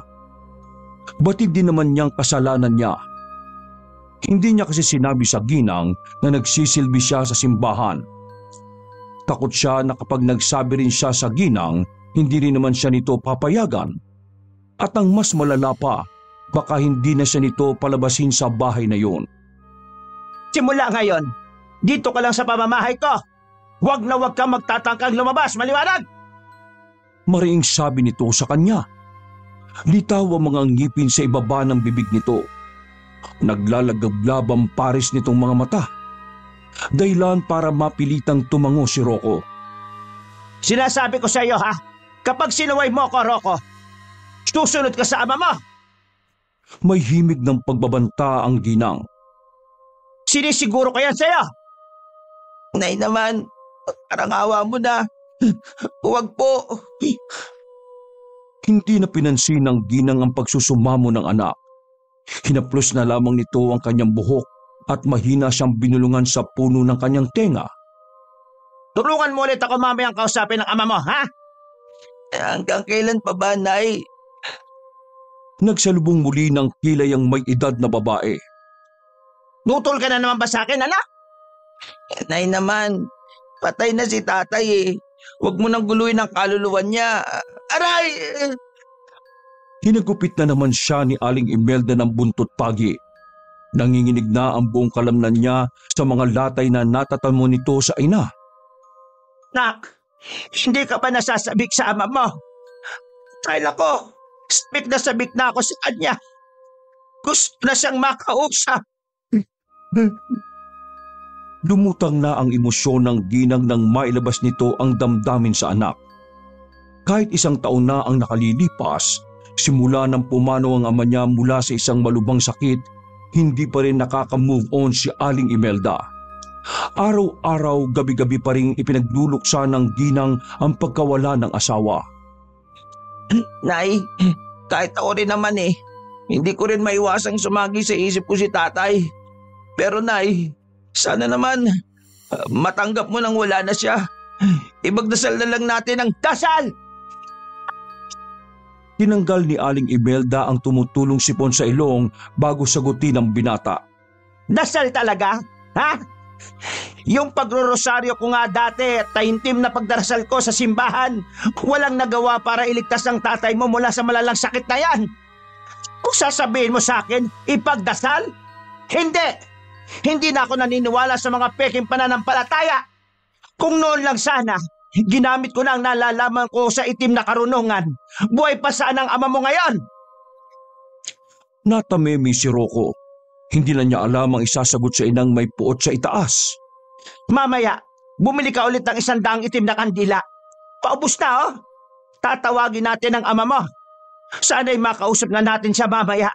Batid din naman niyang kasalanan niya. Hindi niya kasi sinabi sa ginang na nagsisilbi siya sa simbahan. Takot siya na kapag nagsabi rin siya sa ginang, hindi rin naman siya nito papayagan. At ang mas malala pa, baka hindi na siya nito palabasin sa bahay na yun. Simula ngayon, dito ka lang sa pamamahay ko. Huwag na huwag kang magtatangkang lumabas, maliwanag! Mariing sabi nito sa kanya. Litaw ang mga ngipin sa ibaba ng bibig nito. Naglalagablab ang pares nitong mga mata. Dahilan para mapilitang tumango si Rocco. Sinasabi ko sa iyo ha, kapag sinuway mo ko, Rocco, susunod ka sa ama mo. May himig ng pagbabanta ang ginang. Sinisiguro ko yan sa iyo. Nay naman, parang awa mo na. Huwag po. Hindi na pinansin ng ginang ang pagsusumamo ng anak. Hinaplos na lamang nito ang kanyang buhok at mahina siyang binulungan sa puno ng kanyang tenga. Tulungan mo ulit ako mamayang kausapin ng ama mo, ha? Hanggang kailan pa ba, Nay? Nagsalubong muli ng kilay ang may edad na babae. Nutol ka na naman ba sa akin, anak? Nay naman, patay na si tatay eh. Huwag mo nang guluhin ang kaluluwa niya. Aray! Hinagupit na naman siya ni Aling Imelda ng buntot pagi. Nanginginig na ang buong kalamnan niya sa mga latay na natatamo nito sa ina. Nak, hindi ka ba nasasabik sa ama mo? Ay lako, sabik na ako sa kanya. Gusto na siyang makausap. Lumutang na ang emosyon ng ginang nang mailabas nito ang damdamin sa anak. Kahit 1 taon na ang nakalilipas, simula nang pumanaw ang ama niya mula sa isang malubhang sakit, hindi pa rin nakaka-move on si Aling Imelda. Araw-araw, gabi-gabi pa rin ipinagluluksa ng ginang ang pagkawala ng asawa. Nay, kahit ako rin naman eh, hindi ko rin maiwasang sumagi sa isip ko si tatay. Pero Nay, sana naman matanggap mo nang wala na siya. Ipagdasal na lang natin ang dasal! Tinanggal ni Aling Imelda ang tumutulong sipon sa ilong bago sagutin ang binata. Dasal talaga? Ha? Yung pagrorosaryo ko nga dati at taimtim na pagdarasal ko sa simbahan, walang nagawa para iligtas ang tatay mo mula sa malalang sakit na yan. Kung sasabihin mo sa akin, ipagdasal? Hindi! Hindi na ako naniniwala sa mga peking pananampalataya. Kung noon lang sana, ginamit ko na ang nalalaman ko sa itim na karunungan. Buhay pa saan ang ama mo ngayon? Natamemi si Rocco. Hindi na niya alam ang isasagot sa inang may puot sa itaas. Mamaya, bumili ka ulit ng 100 itim na kandila. Paubos na oh. Tatawagin natin ang ama mo. Sana'y makausap na natin siya mamaya.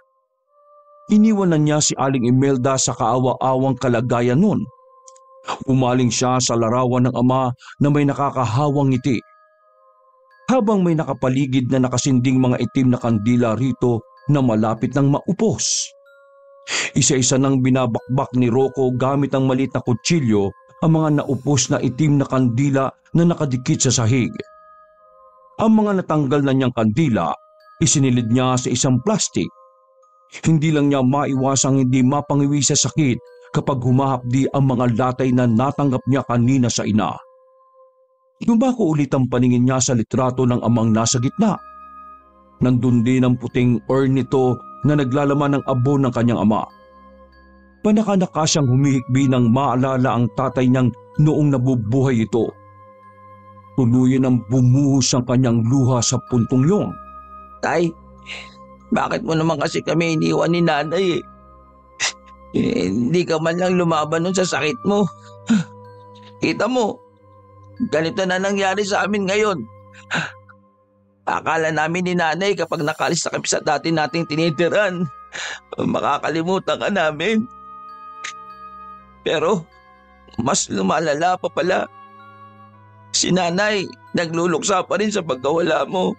Iniwan na niya si Aling Imelda sa kaawa-awang kalagayan nun. Umaling siya sa larawan ng ama na may nakakahawang ngiti. Habang may nakapaligid na nakasinding mga itim na kandila rito na malapit ng maupos. Isa-isa nang binabakbak ni Rocco gamit ang maliit na kutsilyo ang mga naupos na itim na kandila na nakadikit sa sahig. Ang mga natanggal na niyang kandila, isinilid niya sa isang plastik. Hindi lang niya maiwasang hindi mapangiwi sa sakit kapag humahapdi ang mga latay na natanggap niya kanina sa ina. Lumako ulit ang paningin niya sa litrato ng amang nasa gitna. Nandun din ang puting urn nito na naglalaman ng abo ng kanyang ama. Panaka-naka siyang humihikbi nang maalala ang tatay niyang noong nabubuhay ito. Tuluyan ang bumuhos ang kanyang luha sa puntong yun. Tay, bakit mo naman kasi kami iniwan ni nanay eh? Hindi ka man lang lumaban nun sa sakit mo. Kita mo, ganito na nangyari sa amin ngayon. Akala namin ni nanay kapag nakalis na kami sa dati nating tinitiran, makakalimutan ka namin. Pero, mas lumalala pa pala. Si nanay, nagluluksa pa rin sa pagkawala mo.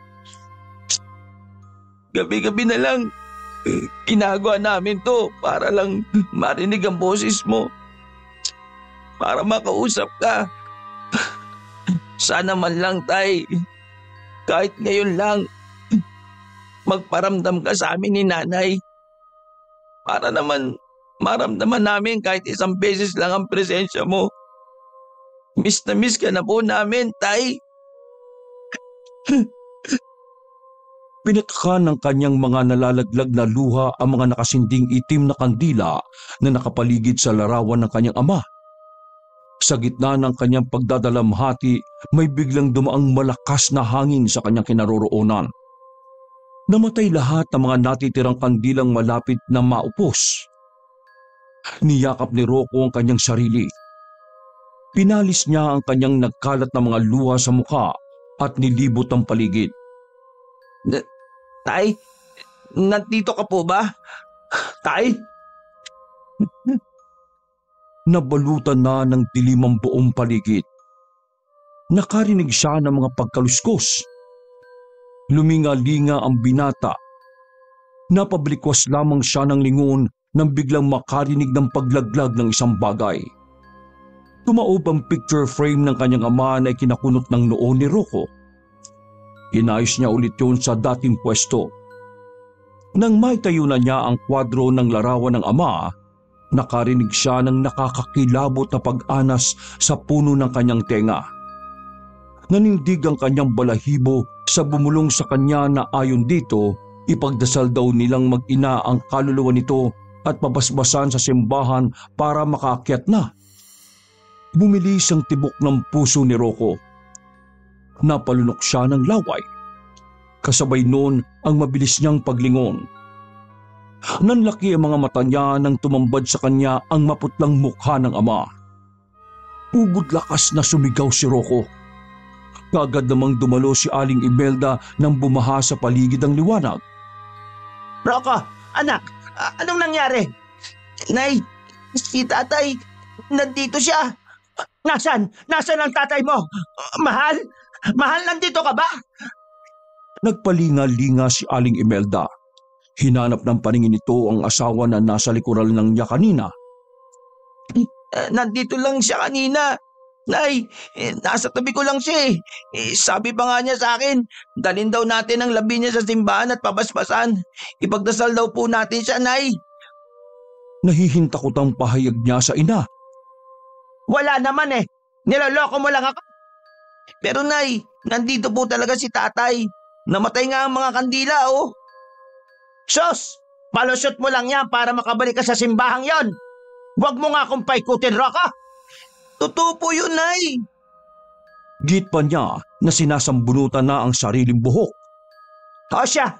Gabi-gabi na lang, ginagawa namin to para lang marinig ang boses mo. Para makausap ka. Sana man lang, tay, kahit ngayon lang, magparamdam ka sa amin ni nanay. Para naman maramdaman namin kahit isang beses lang ang presensya mo. Miss na miss ka na po namin, tay. Pinataka ng kanyang mga nalalaglag na luha ang mga nakasinding itim na kandila na nakapaligid sa larawan ng kanyang ama. Sa gitna ng kanyang pagdadalamhati, may biglang dumaang malakas na hangin sa kanyang kinaroroonan. Namatay lahat ng mga natitirang kandilang malapit na maupos. Niyakap ni Rocco ang kanyang sarili. Pinalis niya ang kanyang nagkalat na mga luha sa mukha at nilibot ang paligid. Tay, nandito ka po ba? Tay? Nabalutan na ng dilim ang buong paligid. Nakarinig siya ng mga pagkaluskos. Luminga-linga ang binata. Napablikwas lamang siya ng lingon nang biglang makarinig ng paglaglag ng isang bagay. Tumaob ang picture frame ng kanyang ama na ikinakunot ng noo ni Rocco. Inayos niya ulit yun sa dating pwesto. Nang maitayo na niya ang kwadro ng larawan ng ama, nakarinig siya ng nakakakilabot na pag-anas sa puno ng kanyang tenga. Nanindig ang kanyang balahibo sa bumulong sa kanya na ayon dito, ipagdasal daw nilang mag-ina ang kaluluwa nito at pabasbasan sa simbahan para makaakyat na. Bumilis ang tibok ng puso ni Rocco. Napalunok siya ng laway. Kasabay noon ang mabilis niyang paglingon. Nanlaki ang mga mata niya nang tumambad sa kanya ang maputlang mukha ng ama. Ugod lakas na sumigaw si Rocco. Kaagad namang dumalo si Aling Imelda nang bumaha sa paligid ng liwanag. Rocco, anak, anong nangyari? Nay, si tatay, nandito siya. Nasaan? Nasaan ang tatay mo? Mahal? Mahal, nandito ka ba? Nagpalinga-linga si Aling Imelda. Hinanap ng paningin nito ang asawa na nasa likuran ng niya kanina. Nandito lang siya kanina. Nay, nasa tabi ko lang siya eh. Sabi pa nga niya sa akin, dalhin daw natin ang labi niya sa simbahan at papaspasan. Ipagdasal daw po natin siya, Nay. Nahihintakot ang pahayag niya sa ina. Wala naman eh. Niloloko mo lang ako. Pero Nay, nandito po talaga si tatay. Namatay nga ang mga kandila, oh. Sus! Palusot mo lang yan para makabalik ka sa simbahang yon. Huwag mo nga akong paikutin, Rocco. Totoo po yun, Nay. Git pa niya na sinasambunutan na ang sariling buhok. O siya,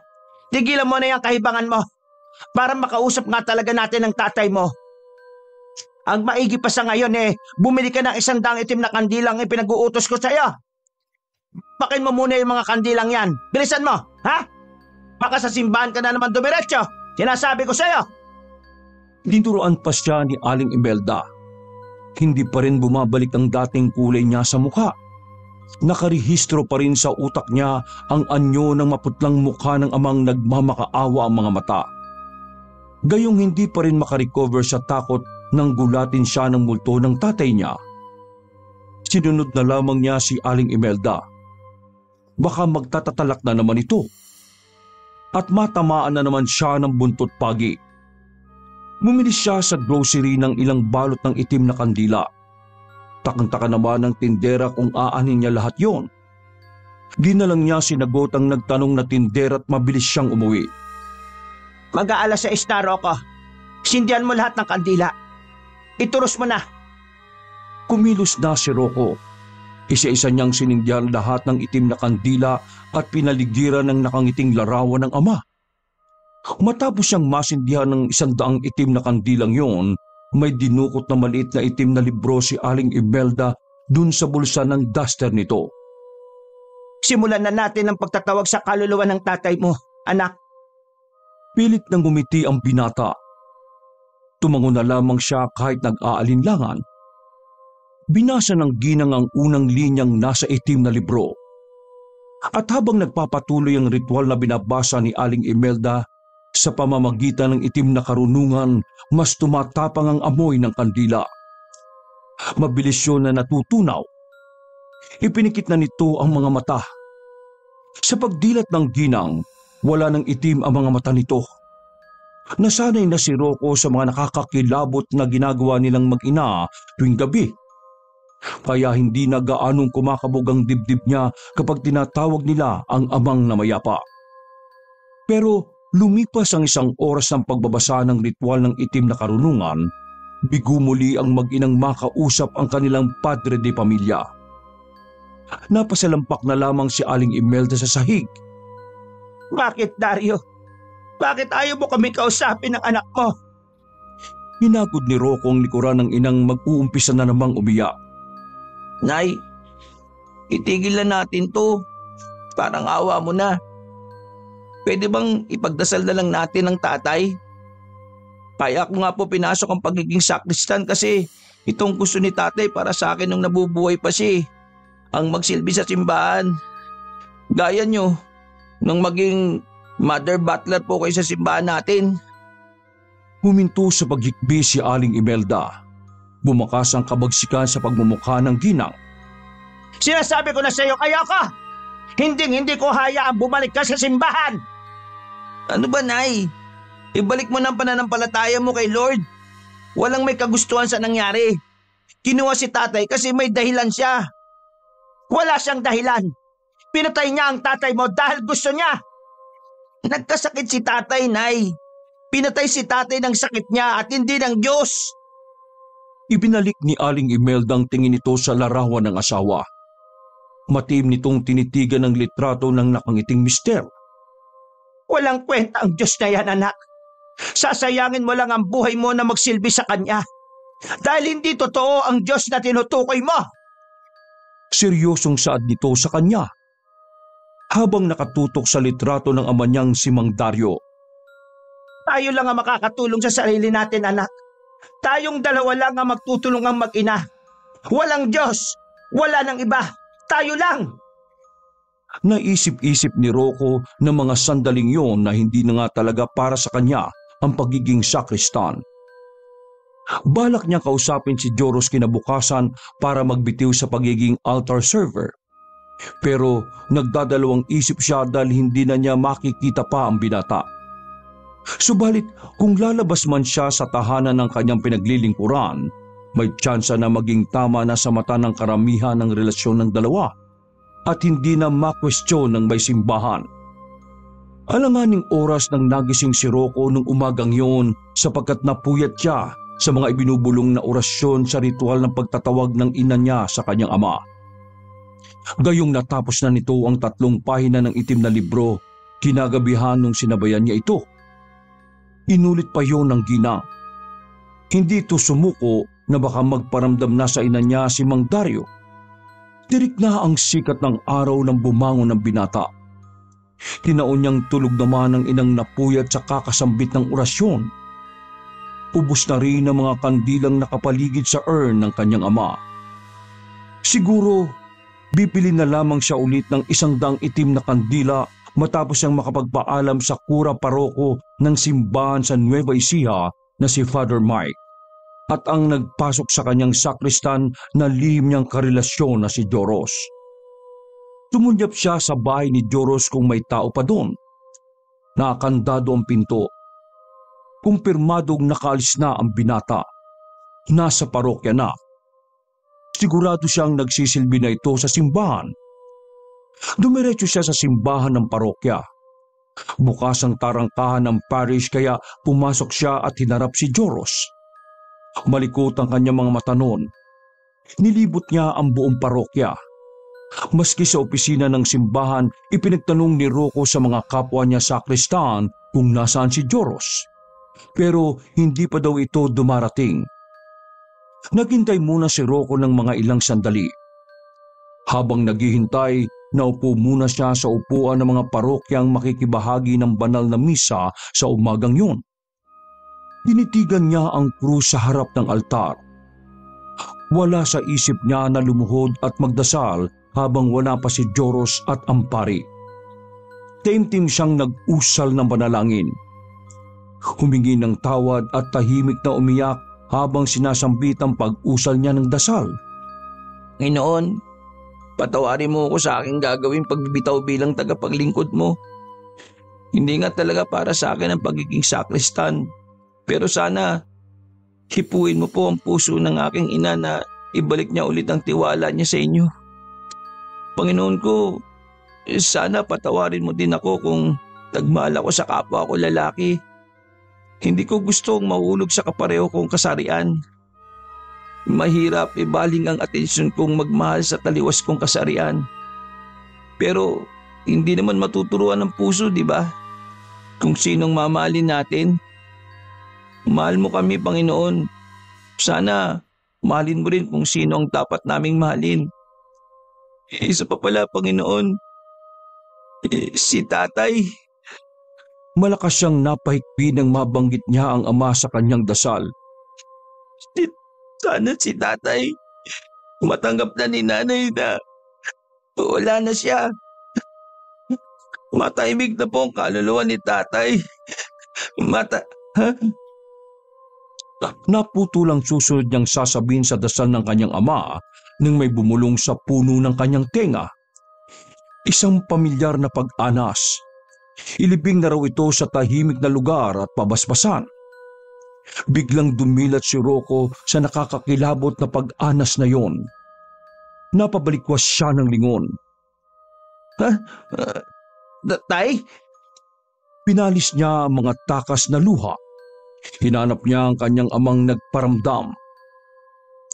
tigilan mo na yung kahibangan mo para makausap nga talaga natin ang tatay mo. Ang maigi pa sa ngayon bumili ka ng 100 itim na kandilang ipinag-uutos ko sa'yo. Pakin mo muna yung mga kandilang yan. Bilisan mo, ha? Baka sa simbahan ka na naman dumiretso. Sinasabi ko sa'yo. Tinuruan pa siya ni Aling Imelda. Hindi pa rin bumabalik ang dating kulay niya sa mukha. Nakarehistro pa rin sa utak niya ang anyo ng maputlang mukha ng amang nagmamakaawa ang mga mata. Gayong hindi pa rin makarecover sa takot nang gulatin siya ng multo ng tatay niya. Sinunod na lamang niya si Aling Imelda. Baka magtatatalak na naman ito. At matamaan na naman siya ng buntot pagi. Bumili siya sa grocery ng ilang balot ng itim na kandila. Takang-taka naman ng tindera kung aanin niya lahat yon. Di na lang niya sinagot ang nagtanong na tindera at mabilis siyang umuwi. Mag-aalas 6 na, Rocco. Sindihan mo lahat ng kandila. Ituros mo na. Kumilos na si Rocco. Isa-isa niyang sinindyan lahat ng itim na kandila at pinaligiran ng nakangiting larawan ng ama. Matapos siyang masindihan ng 100 itim na kandilang yon, may dinukot na maliit na itim na libro si Aling Imelda dun sa bulsa ng duster nito. Simulan na natin ang pagtatawag sa kaluluwa ng tatay mo, anak. Pilit nang ngumiti ang binata. Tumango na lamang siya kahit nag-aalinlangan. Binasa ng ginang ang unang linyang nasa itim na libro. At habang nagpapatuloy ang ritual na binabasa ni Aling Imelda, sa pamamagitan ng itim na karunungan, mas tumatapang ang amoy ng kandila. Mabilis yun na natutunaw. Ipinikit na nito ang mga mata. Sa pagdilat ng ginang, wala nang itim ang mga mata nito. Nasanay na si Rocco sa mga nakakakilabot na ginagawa nilang mag-ina tuwing gabi. Kaya hindi na gaanong kumakabog ang dibdib niya kapag tinatawag nila ang amang namayapa. Pero lumipas ang 1 oras ng pagbabasa ng ritual ng itim na karunungan, bigo muli ang mag-inang makausap ang kanilang padre de pamilya. Napasalampak na lamang si Aling Imelda sa sahig. Bakit, Dario? Bakit ayaw mo kami kausapin ng anak mo? Hinagod ni Rocco ang likuran ng inang mag-uumpisa na namang umiyak. Nay, itigil na natin to. Parang awa mo na. Pwede bang ipagdasal na lang natin ang tatay? Kaya ako nga po pinasok ang pagiging sakristan kasi itong gusto ni tatay para sa akin nung nabubuhay pa siya. Ang magsilbi sa simbahan. Gaya nyo, nung maging mother butler po kayo sa simbahan natin. Huminto sa paghikbi si Aling Imelda. Bumakas ang kabagsikan sa pagmumukha ng ginang. Sinasabi ko na sa iyo, ayoko! Hindi ko hayaan bumalik ka sa simbahan! Ano ba, Nay? Ibalik mo ng pananampalataya mo kay Lord. Walang may kagustuhan sa nangyari. Kinuha si tatay kasi may dahilan siya. Wala siyang dahilan. Pinatay niya ang tatay mo dahil gusto niya. Nagkasakit si tatay, Nay. Pinatay si tatay ng sakit niya at hindi ng Diyos. Ibinalik ni Aling Imelda ang tingin nito sa larawan ng asawa. Matiim nitong tinitigan ng litrato ng nakangiting mister. Walang kwenta ang Diyos na yan, anak. Sasayangin mo lang ang buhay mo na magsilbi sa Kanya. Dahil hindi totoo ang Diyos na tinutukoy mo. Seryosong saad nito sa kanya. Habang nakatutok sa litrato ng ama niyang si Mang Dario. Tayo lang ang makakatulong sa sarili natin, anak. Tayong dalawa lang ang magtutulungang mag-ina. Walang Diyos. Wala nang iba. Tayo lang. Naisip-isip ni Rocco na mga sandaling yon na hindi na nga talaga para sa kanya ang pagiging sakristan. Balak niya kausapin si Joros kinabukasan para magbitiw sa pagiging altar server. Pero nagdadalawang isip siya dahil hindi na niya makikita pa ang binata. Subalit kung lalabas man siya sa tahanan ng kanyang pinaglilingkuran, may tsansa na maging tama na sa mata ng karamihan ng relasyon ng dalawa at hindi na makwestiyon ng may simbahan. Alanganing oras nang nagising si Rocco nung umagang yun sapagkat napuyat siya sa mga ibinubulong na orasyon sa ritual ng pagtatawag ng ina niya sa kanyang ama. Gayong natapos na nito ang 3 pahina ng itim na libro, kinagabihan nung sinabayan niya ito. Inulit pa yon ng ginang. Hindi ito sumuko na baka magparamdam na sa ina niya si Mang Dario. Tirik na ang sikat ng araw nang bumangon ng binata. Tinaon niyang tulog naman ang inang napuyat sa kakasambit ng orasyon. Ubus na rin ang mga kandilang nakapaligid sa urn ng kanyang ama. Siguro, bibili na lamang siya ulit ng 100 itim na kandila matapos siyang makapagpaalam sa kura paroko ng simbahan sa Nueva Ecija na si Father Mike at ang nagpasok sa kanyang sakristan na lihim niyang karelasyon na si Joros. Tumunyap siya sa bahay ni Joros kung may tao pa doon. Nakakandado ang pinto. Kumpirmadong nakaalis na ang binata. Nasa parokya na. Sigurado siyang nagsisilbi na ito sa simbahan. Dumiretso siya sa simbahan ng parokya. Bukas ang tarangkahan ng parish kaya pumasok siya at hinarap si Joros. Malikot ang kanyang mga mata noon. Nilibot niya ang buong parokya. Maski sa opisina ng simbahan, ipinagtanong ni Rocco sa mga kapwa niya sakristan kung nasaan si Joros. Pero hindi pa daw ito dumarating. Naghintay muna si Rocco ng mga ilang sandali. Habang naghihintay, naupo muna siya sa upuan ng mga parokyang makikibahagi ng banal na misa sa umagang yun. Tinitigan niya ang krus sa harap ng altar. Wala sa isip niya na lumuhod at magdasal habang wala pa si Joros at ang pari. Taimtim siyang nag-usal ng panalangin. Humingi ng tawad at tahimik na umiyak habang sinasambit ang pag-usal niya ng dasal. Nginoon, patawarin mo ako sa aking gagawing pagbibitaw bilang tagapaglingkod mo. Hindi nga talaga para sa akin ang pagiging sakristan. Pero sana, hipuin mo po ang puso ng aking ina na ibalik niya ulit ang tiwala niya sa inyo. Panginoon ko, sana patawarin mo din ako kung nagmahal ako sa kapwa ko lalaki. Hindi ko gustong mahulog sa kapareho kong kasarian. Mahirap ibaling ang atensyon kong magmahal sa taliwas kong kasarian. Pero hindi naman matuturuan ng puso, di ba? Kung sinong mamahalin natin. Mahal mo kami, Panginoon. Sana mahalin mo rin kung sino ang dapat naming mahalin. Isa pa pala, Panginoon. Si Tatay. Malakas siyang napahikbi nang mabanggit niya ang ama sa kanyang dasal. Sana si Tatay matanggap na ni Nanay na wala na siya. Matahimik na po ang kaluluwa ni Tatay. Naputulang susunod niyang sasabihin sa dasal ng kanyang ama nang may bumulong sa puno ng kanyang tenga. Isang pamilyar na pag-anas. Ilibing na raw ito sa tahimik na lugar at pabasbasan. Biglang dumilat si Rocco sa nakakakilabot na pag-anas na yon. Napabalikwas siya ng lingon. Tay? Pinalis niya ang mga takas na luha. Hinanap niya ang kanyang amang nagparamdam.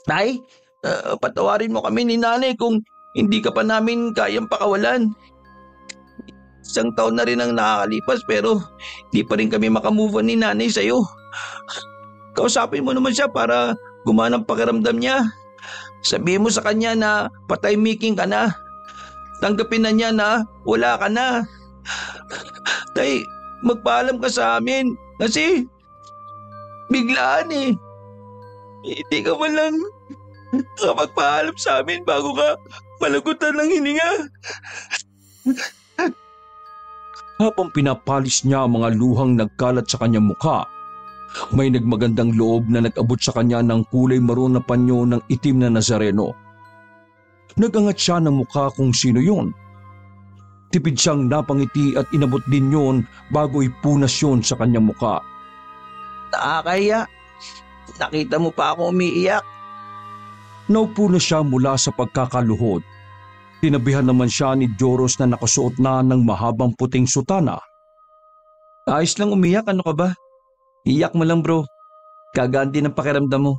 Tay, patawarin mo kami ni Nanay kung hindi ka pa namin kayang pakawalan. 1 taon na rin ang nakakalipas pero di pa rin kami makamove on ni Nanay sa'yo. Kausapin mo naman siya para gumana ang pakiramdam niya. Sabihin mo sa kanya na patahimikin ka na. Tanggapin na niya na wala ka na. Tay, magpaalam ka sa amin kasi biglaan eh. Hindi ka man lang magpaalam sa amin bago ka malagutan ng hininga. Habang pinapalis niya ang mga luhang nagkalat sa kanyang mukha, May nagmagandang loob na nag-abot sa kanya ng kulay maroon na panyo ng itim na Nazareno. Nagangat siya ng mukha kung sino yon. Tipid siyang napangiti at inabot din yon bago ipunas yon sa kanyang mukha. Nakakahiya. Nakita mo pa ako umiiyak. Naupo na siya mula sa pagkakaluhod. Tinabihan naman siya ni Joros na nakasuot na ng mahabang puting sutana. Ayos lang umiyak, ano ka ba? Iyak mo lang bro. Gagaan din ang pakiramdam mo.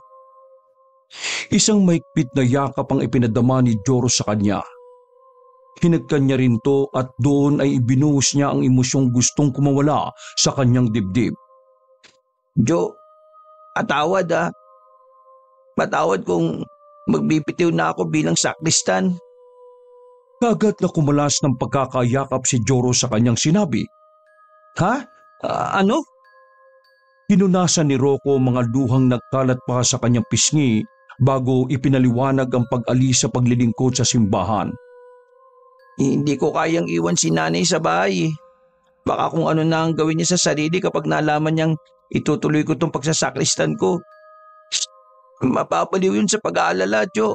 Isang mahigpit na yakap ang ipinadama ni Joros sa kanya. Hinagkan niya rin to at doon ay ibinuhos niya ang emosyong gustong kumawala sa kanyang dibdib. Jo, patawad ah. Patawad kung magbibitiw na ako bilang sakristan. Kaagad na kumalas ng pagkakayakap si Joros sa kanyang sinabi. Ha? Ano? Pinunasan ni Rocco mga luhang nagkalat pa sa kanyang pisngi bago ipinaliwanag ang pag-alis sa paglilingkod sa simbahan. Hindi ko kayang iwan si nanay sa bahay. Baka kung ano na ang gawin niya sa sarili kapag nalaman niyang itutuloy ko itong pagsasakristan ko. Mapapaliw yun sa pag-aalala, Jo.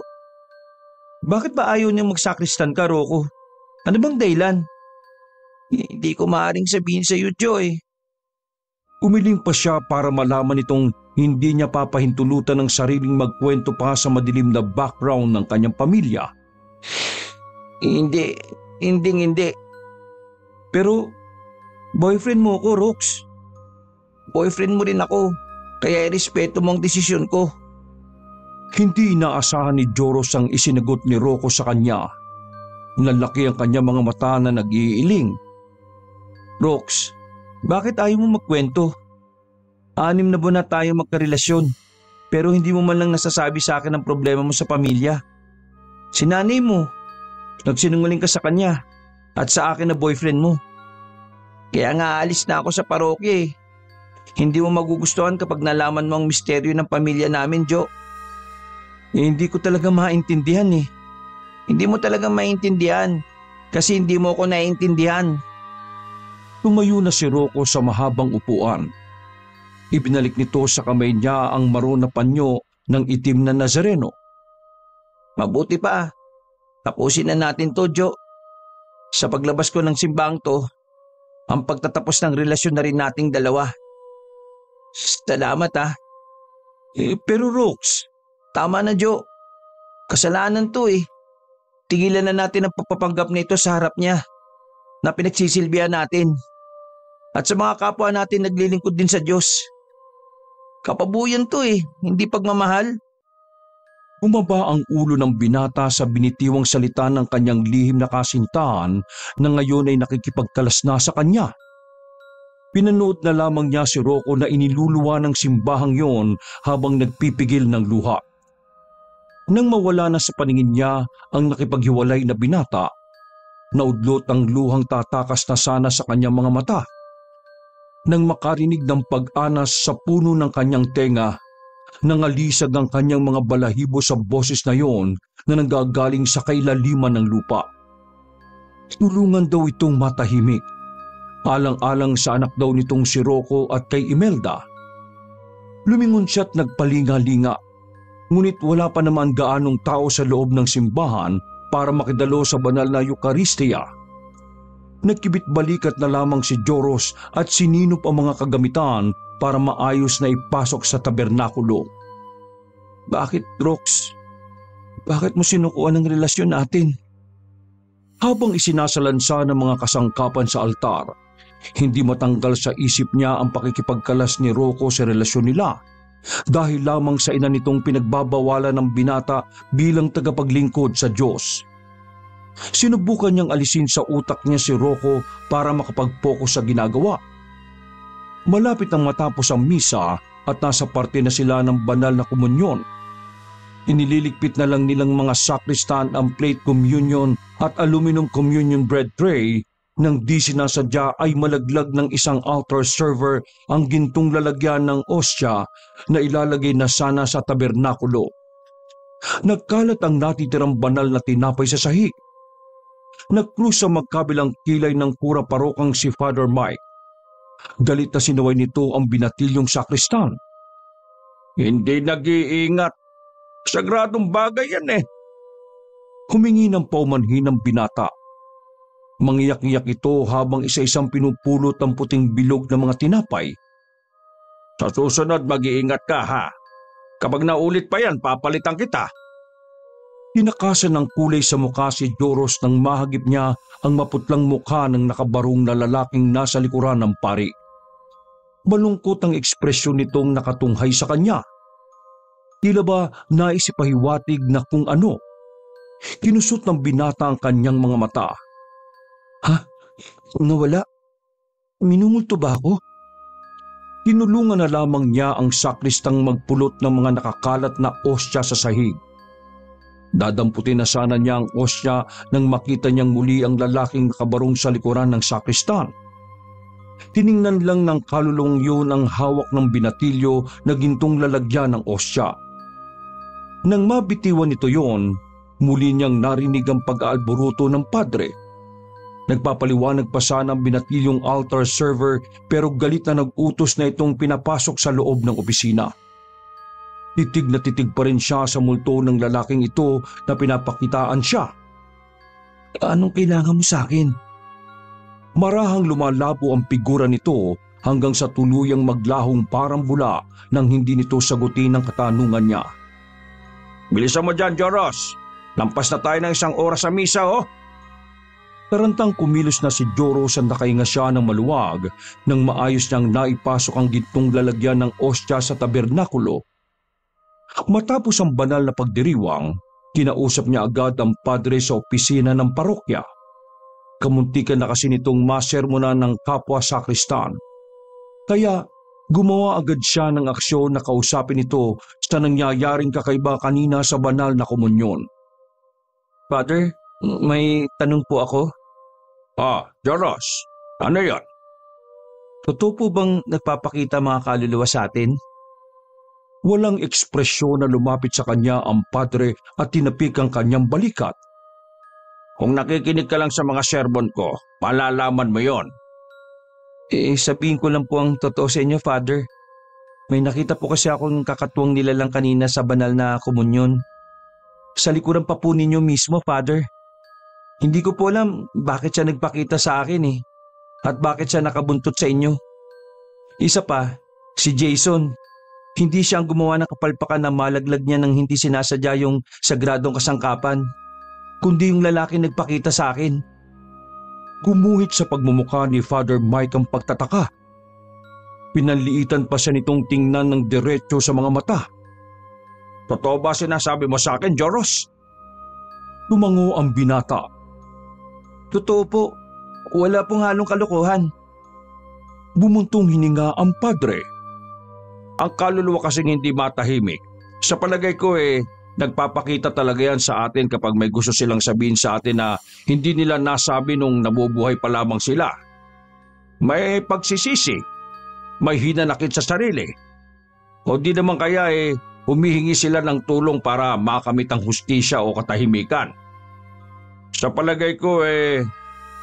Bakit ba ayaw niyang magsakristan ka, Rocco? Ano bang dahilan? Hindi ko maaaring sabihin sa iyo, Jo eh. Umiling pa siya para malaman itong hindi niya papahintulutan ng sariling magkwento pa sa madilim na background ng kanyang pamilya. Hindi. Pero, boyfriend mo ako, Rox. Boyfriend mo rin ako, kaya irespeto mo ang desisyon ko. hindi inaasahan ni Joros ang isinagot ni Rocco sa kanya. Nalaki ang kanya mga mata na nag-iiling. Rox, bakit ayaw mo magkwento? 6 na buwan na tayo magkarelasyon, pero hindi mo man lang nasasabi sa akin ang problema mo sa pamilya. Si nanay mo, nagsinungaling ka sa kanya at sa akin na boyfriend mo. Kaya nga aalis na ako sa parokya eh. Hindi mo magugustuhan kapag nalaman mo ang misteryo ng pamilya namin, Jo. Hindi ko talaga maintindihan eh. Hindi mo talaga maintindihan kasi hindi mo ako naiintindihan. Tumayo na si Rocco sa mahabang upuan. Ibinalik nito sa kamay niya ang maroon na panyo ng itim na Nazareno. Mabuti pa. Tapusin na natin to, Jo. Sa paglabas ko ng simbang to, ang pagtatapos ng relasyon na rin nating dalawa. Salamat ah. Pero Rox, tama na, Jo. Kasalanan to eh. Tigilan na natin ang pagpapanggap nito sa harap niya na pinagsisilbihan natin. At sa mga kapwa natin naglilingkod din sa Diyos. Kapabuyan to eh, hindi pagmamahal. bumaba ang ulo ng binata sa binitiwang salita ng kanyang lihim na kasintahan na ngayon ay nakikipagkalas na sa kanya. Pinanood na lamang niya si Rocco na iniluluwa ng simbahang yon habang nagpipigil ng luha. Nang mawala na sa paningin niya ang nakipaghiwalay na binata, naudlot ang luhang tatakas na sana sa kanyang mga mata. Nang makarinig ng pag-anas sa puno ng kanyang tenga, nangalisag ang kanyang mga balahibo sa boses na yon na nanggagaling sa kailaliman ng lupa. Tulungan daw itong matahimik. Alang-alang sa anak daw nitong si Rocco at kay Imelda. Lumingon siya't nagpalinga-linga, ngunit wala pa naman gaanong tao sa loob ng simbahan para makidalo sa banal na Eucharistia. Nagkibit-balikat na lamang si Joros at sininop ang mga kagamitan para maayos na ipasok sa tabernakulo. Bakit, Rox? Bakit mo sinukuan ang relasyon natin? Habang isinasalansa ng mga kasangkapan sa altar, hindi matanggal sa isip niya ang pakikipagkalas ni Rocco sa relasyon nila dahil lamang sa ina nitong pinagbabawalan ng binata bilang tagapaglingkod sa Diyos. Sinubukan niyang alisin sa utak niya si Rocco para makapag-focus sa ginagawa. Malapit nang matapos ang misa at nasa parte na sila ng banal na komunyon. Inililigpit na lang nilang mga sakristan ang plate communion at aluminum communion bread tray nang di sinasadya ay malaglag ng isang altar server ang gintong lalagyan ng ostya na ilalagay na sana sa tabernakulo. Nagkalat ang natitirang banal na tinapay sa sahig. Nagkrus sa magkabilang kilay ng pura parokang si Father Mike. galit na sinaway nito ang binatilyong sakristan. Hindi nag-iingat. Sagradong bagay yan eh. Humingi ng paumanhin ng binata. Mangiyak-iyak ito habang isa-isang pinupulot ang puting bilog ng mga tinapay. Sa susunod mag-iingat ka ha. Kapag naulit pa yan, papalitan kita. Tinakasan ng kulay sa mukha si Joros nang mahagip niya ang maputlang mukha ng nakabarong na lalaking nasa likuran ng pari. Malungkot ang ekspresyon nitong nakatunghay sa kanya. Tila ba naisipahiwatig na kung ano. Kinusot ng binata ang kanyang mga mata. Ha? Nawala? Minumulto ba ako? Tinulungan na lamang niya ang sakristang magpulot ng mga nakakalat na osya sa sahig. Dadamputin na sana niya ang osya nang makita niyang muli ang lalaking nakabarong sa likuran ng sakristan. Tiningnan lang ng kaluluwang yun ang hawak ng binatilyo na gintong lalagyan ng osya. Nang mabitiwan nito yon, muli niyang narinig ang pag-aalboruto ng padre. Nagpapaliwanag pa sana ang binatilyong altar server pero galit na nag-utos na itong pinapasok sa loob ng opisina. Titig na titig pa rin siya sa multo ng lalaking ito na pinapakitaan siya. Anong kailangan mo sa akin? Marahang lumalabo ang figura nito hanggang sa tuluyang maglahong parang bula nang hindi nito sagutin ang katanungan niya. Bilisan mo dyan, Joros. Lampas na tayo ng 1 oras sa misa, oh. Tarantang kumilos na si Joros at nakahinga siya ng maluwag nang maayos niyang naipasok ang gintong lalagyan ng ostya sa tabernakulo. Matapos ang banal na pagdiriwang, kinausap niya agad ang padre sa opisina ng parokya. Kamuntikan na kasi nitong masermonan ng kapwa sakristan. Kaya gumawa agad siya ng aksyon na kausapin ito sa nangyayaring kakaiba kanina sa banal na komunyon. Father, may tanong po ako. Joros, ano yan? Totoo po bang nagpapakita mga kaluluwa sa atin? Walang ekspresyon na lumapit sa kanya ang padre at tinapik ang kanyang balikat. Kung nakikinig ka lang sa mga serbon ko, malalaman mo yon. Sabihin ko lang po ang totoo sa inyo, Father. May nakita po kasi akong kakatuwang nilalang kanina sa banal na komunyon. Sa likuran pa po ninyo mismo, Father. Hindi ko po alam bakit siya nagpakita sa akin at bakit siya nakabuntot sa inyo. Isa pa, si Jason. Hindi siya ang gumawa ng kapalpakan na malaglag niya nang hindi sinasadya yung sagradong kasangkapan, kundi yung lalaki nagpakita sa akin. Gumuhit sa pagmumukha ni Father Mike ang pagtataka. Pinanliitan pa siya nitong tingnan ng diretso sa mga mata. Totoo ba sinasabi mo sa akin, Joros? Tumango ang binata. Totoo po, wala pong halong kalokohan. Bumuntong hininga ang padre. Ang kaluluwa kasing hindi matahimik. Sa palagay ko nagpapakita talaga yan sa atin kapag may gusto silang sabihin sa atin na hindi nila nasabi nung nabubuhay pa lamang sila. May pagsisisi, may hinanakit sa sarili. O di naman kaya humihingi sila ng tulong para makamit ang hustisya o katahimikan. Sa palagay ko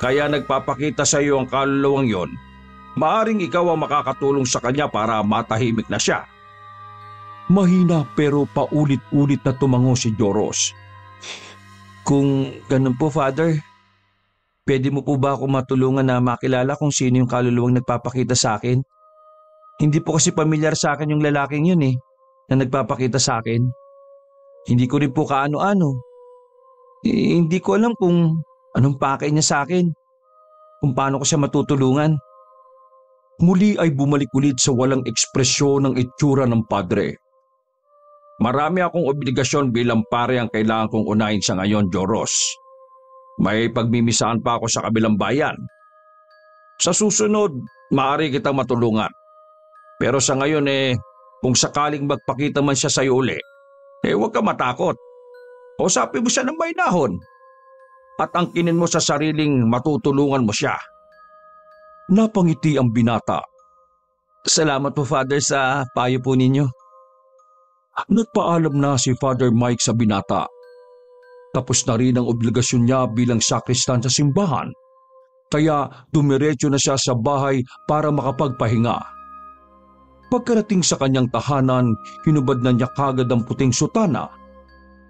kaya nagpapakita sa iyo ang kaluluwang yon. Maaring ikaw ang makakatulong sa kanya para matahimik na siya. Mahina pero paulit-ulit na tumango si Joros. Kung ganun po, Father, pwede mo po ba ako matulungan na makilala kung sino yung kaluluwang nagpapakita sa akin? Hindi po kasi pamilyar sa akin yung lalaking yun na nagpapakita sa akin. Hindi ko rin po kaano-ano. Hindi ko alam kung anong pakay niya sa akin, kung paano ko siya matutulungan. Muli ay bumalik ulit sa walang ekspresyon ng itsura ng padre. Marami akong obligasyon bilang pare ang kailangan kong unahin sa ngayon, Joros. May pagmimisaan pa ako sa kabilang bayan. Sa susunod, maaari kitang matulungan. Pero sa ngayon kung sakaling magpakita man siya sa iyo uli, huwag ka matakot. Usapin mo siya ng mainahon. At angkinin mo sa sariling matutulungan mo siya. Napangiti ang binata. Salamat po, Father, sa payo po ninyo. Nagpaalam na si Father Mike sa binata. Tapos na rin ang obligasyon niya bilang sakristan sa simbahan. kaya dumiretso na siya sa bahay para makapagpahinga. Pagkarating sa kanyang tahanan, hinubad na niya kagad ang puting sutana.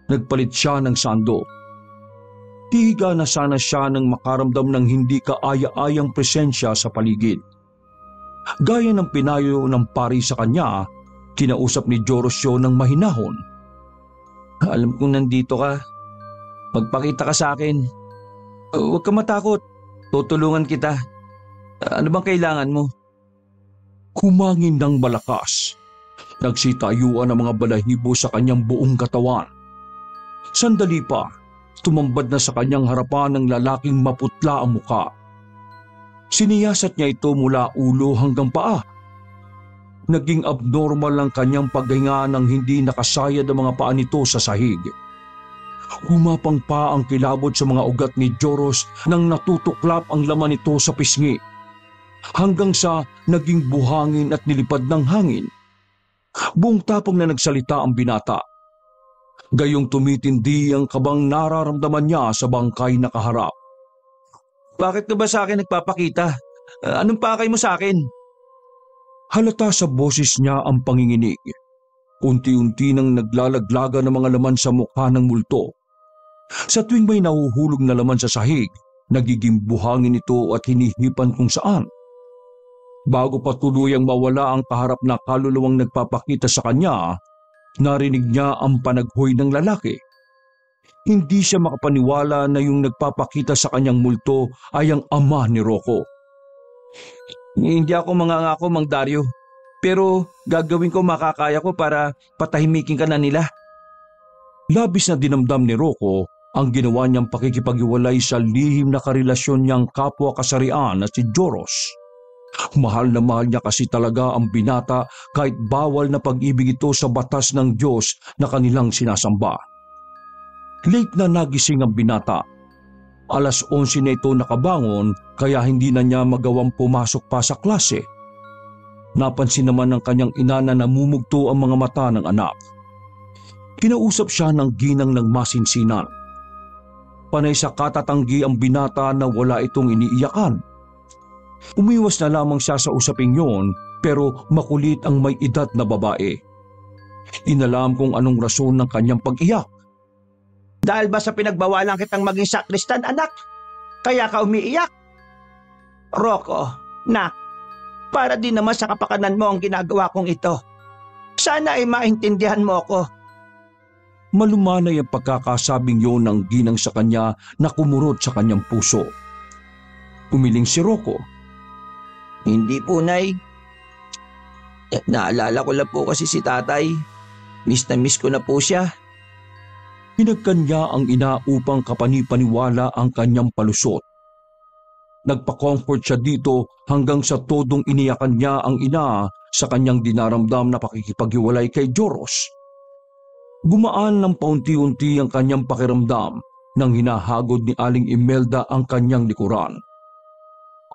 Nagpalit siya ng sando. Tihiga na sana siya nang makaramdam ng hindi kaaya-ayang presensya sa paligid. Gaya ng pinayo ng pari sa kanya, kinausap ni Joros siya ng mahinahon. Alam kong nandito ka. Magpakita ka sa akin. Huwag ka matakot. Tutulungan kita. Ano bang kailangan mo? Humangin ng malakas. Nagsitayuan ang mga balahibo sa kanyang buong katawan. Sandali pa, tumambad na sa kanyang harapan ng lalaking maputla ang muka. Siniyasat niya ito mula ulo hanggang paa. Naging abnormal ang kanyang paghinga nang hindi nakasayad ang mga paa nito sa sahig. Humapang pa ang kilabot sa mga ugat ni Joros nang natutuklap ang laman nito sa pisngi. Hanggang sa naging buhangin at nilipad ng hangin. Buong tapang na nagsalita ang binata. Gayong tumitindi ang kabang nararamdaman niya sa bangkay na kaharap. Bakit ka ba sa akin nagpapakita? Anong pakay mo sa akin? Halata sa boses niya ang panginginig. Unti-unti nang naglalaglaga ng mga laman sa mukha ng multo. Sa tuwing may nahuhulog na laman sa sahig, nagiging buhangin ito at hinihipan kung saan. Bago pa tuluyang mawala ang kaharap na kaluluwang nagpapakita sa kanya, narinig niya ang panaghoy ng lalaki. Hindi siya makapaniwala na yung nagpapakita sa kanyang multo ay ang ama ni Rocco. Hindi ako mangangako, Mang Dario. Pero gagawin ko makakaya ko para patahimikin ka na nila. Labis na dinamdam ni Rocco ang ginawa niyang pakikipaghiwalay sa lihim na karelasyon niyang kapwa kasarian na si Joros. Mahal na mahal niya kasi talaga ang binata kahit bawal na pag-ibig ito sa batas ng Diyos na kanilang sinasamba. Late na nagising ang binata. 11:00 na ito nakabangon kaya hindi na niya magawang pumasok pa sa klase. Napansin naman ng kanyang ina na namumugto ang mga mata ng anak. Kinausap siya ng ginang ng masinsinan. Panay sa katatanggi ang binata na wala itong iniiyakan. Umiwas na lamang siya sa usaping yon pero makulit ang may edad na babae. Inalam kung anong rason ng kanyang pag-iyak. Dahil ba sa pinagbawalan kitang maging sakristan, anak? Kaya ka umiiyak? Rocco, nak, para din naman sa kapakanan mo ang ginagawa kong ito. Sana ay maintindihan mo ako. Malumanay ang pagkakasabing yon ng ginang sa kanya na kumurot sa kanyang puso. Umiling si Rocco. Hindi po, Nay. Naalala ko lang po kasi si tatay. Miss na miss ko na po siya. Pinagkanya ang ina upang kapanipaniwala ang kanyang palusot. Nagpa-comfort siya dito hanggang sa todong iniyakan niya ang ina sa kanyang dinaramdam na pakikipaghiwalay kay Joros. Gumaan ng paunti-unti ang kanyang pakiramdam nang hinahagod ni Aling Imelda ang kanyang likuran.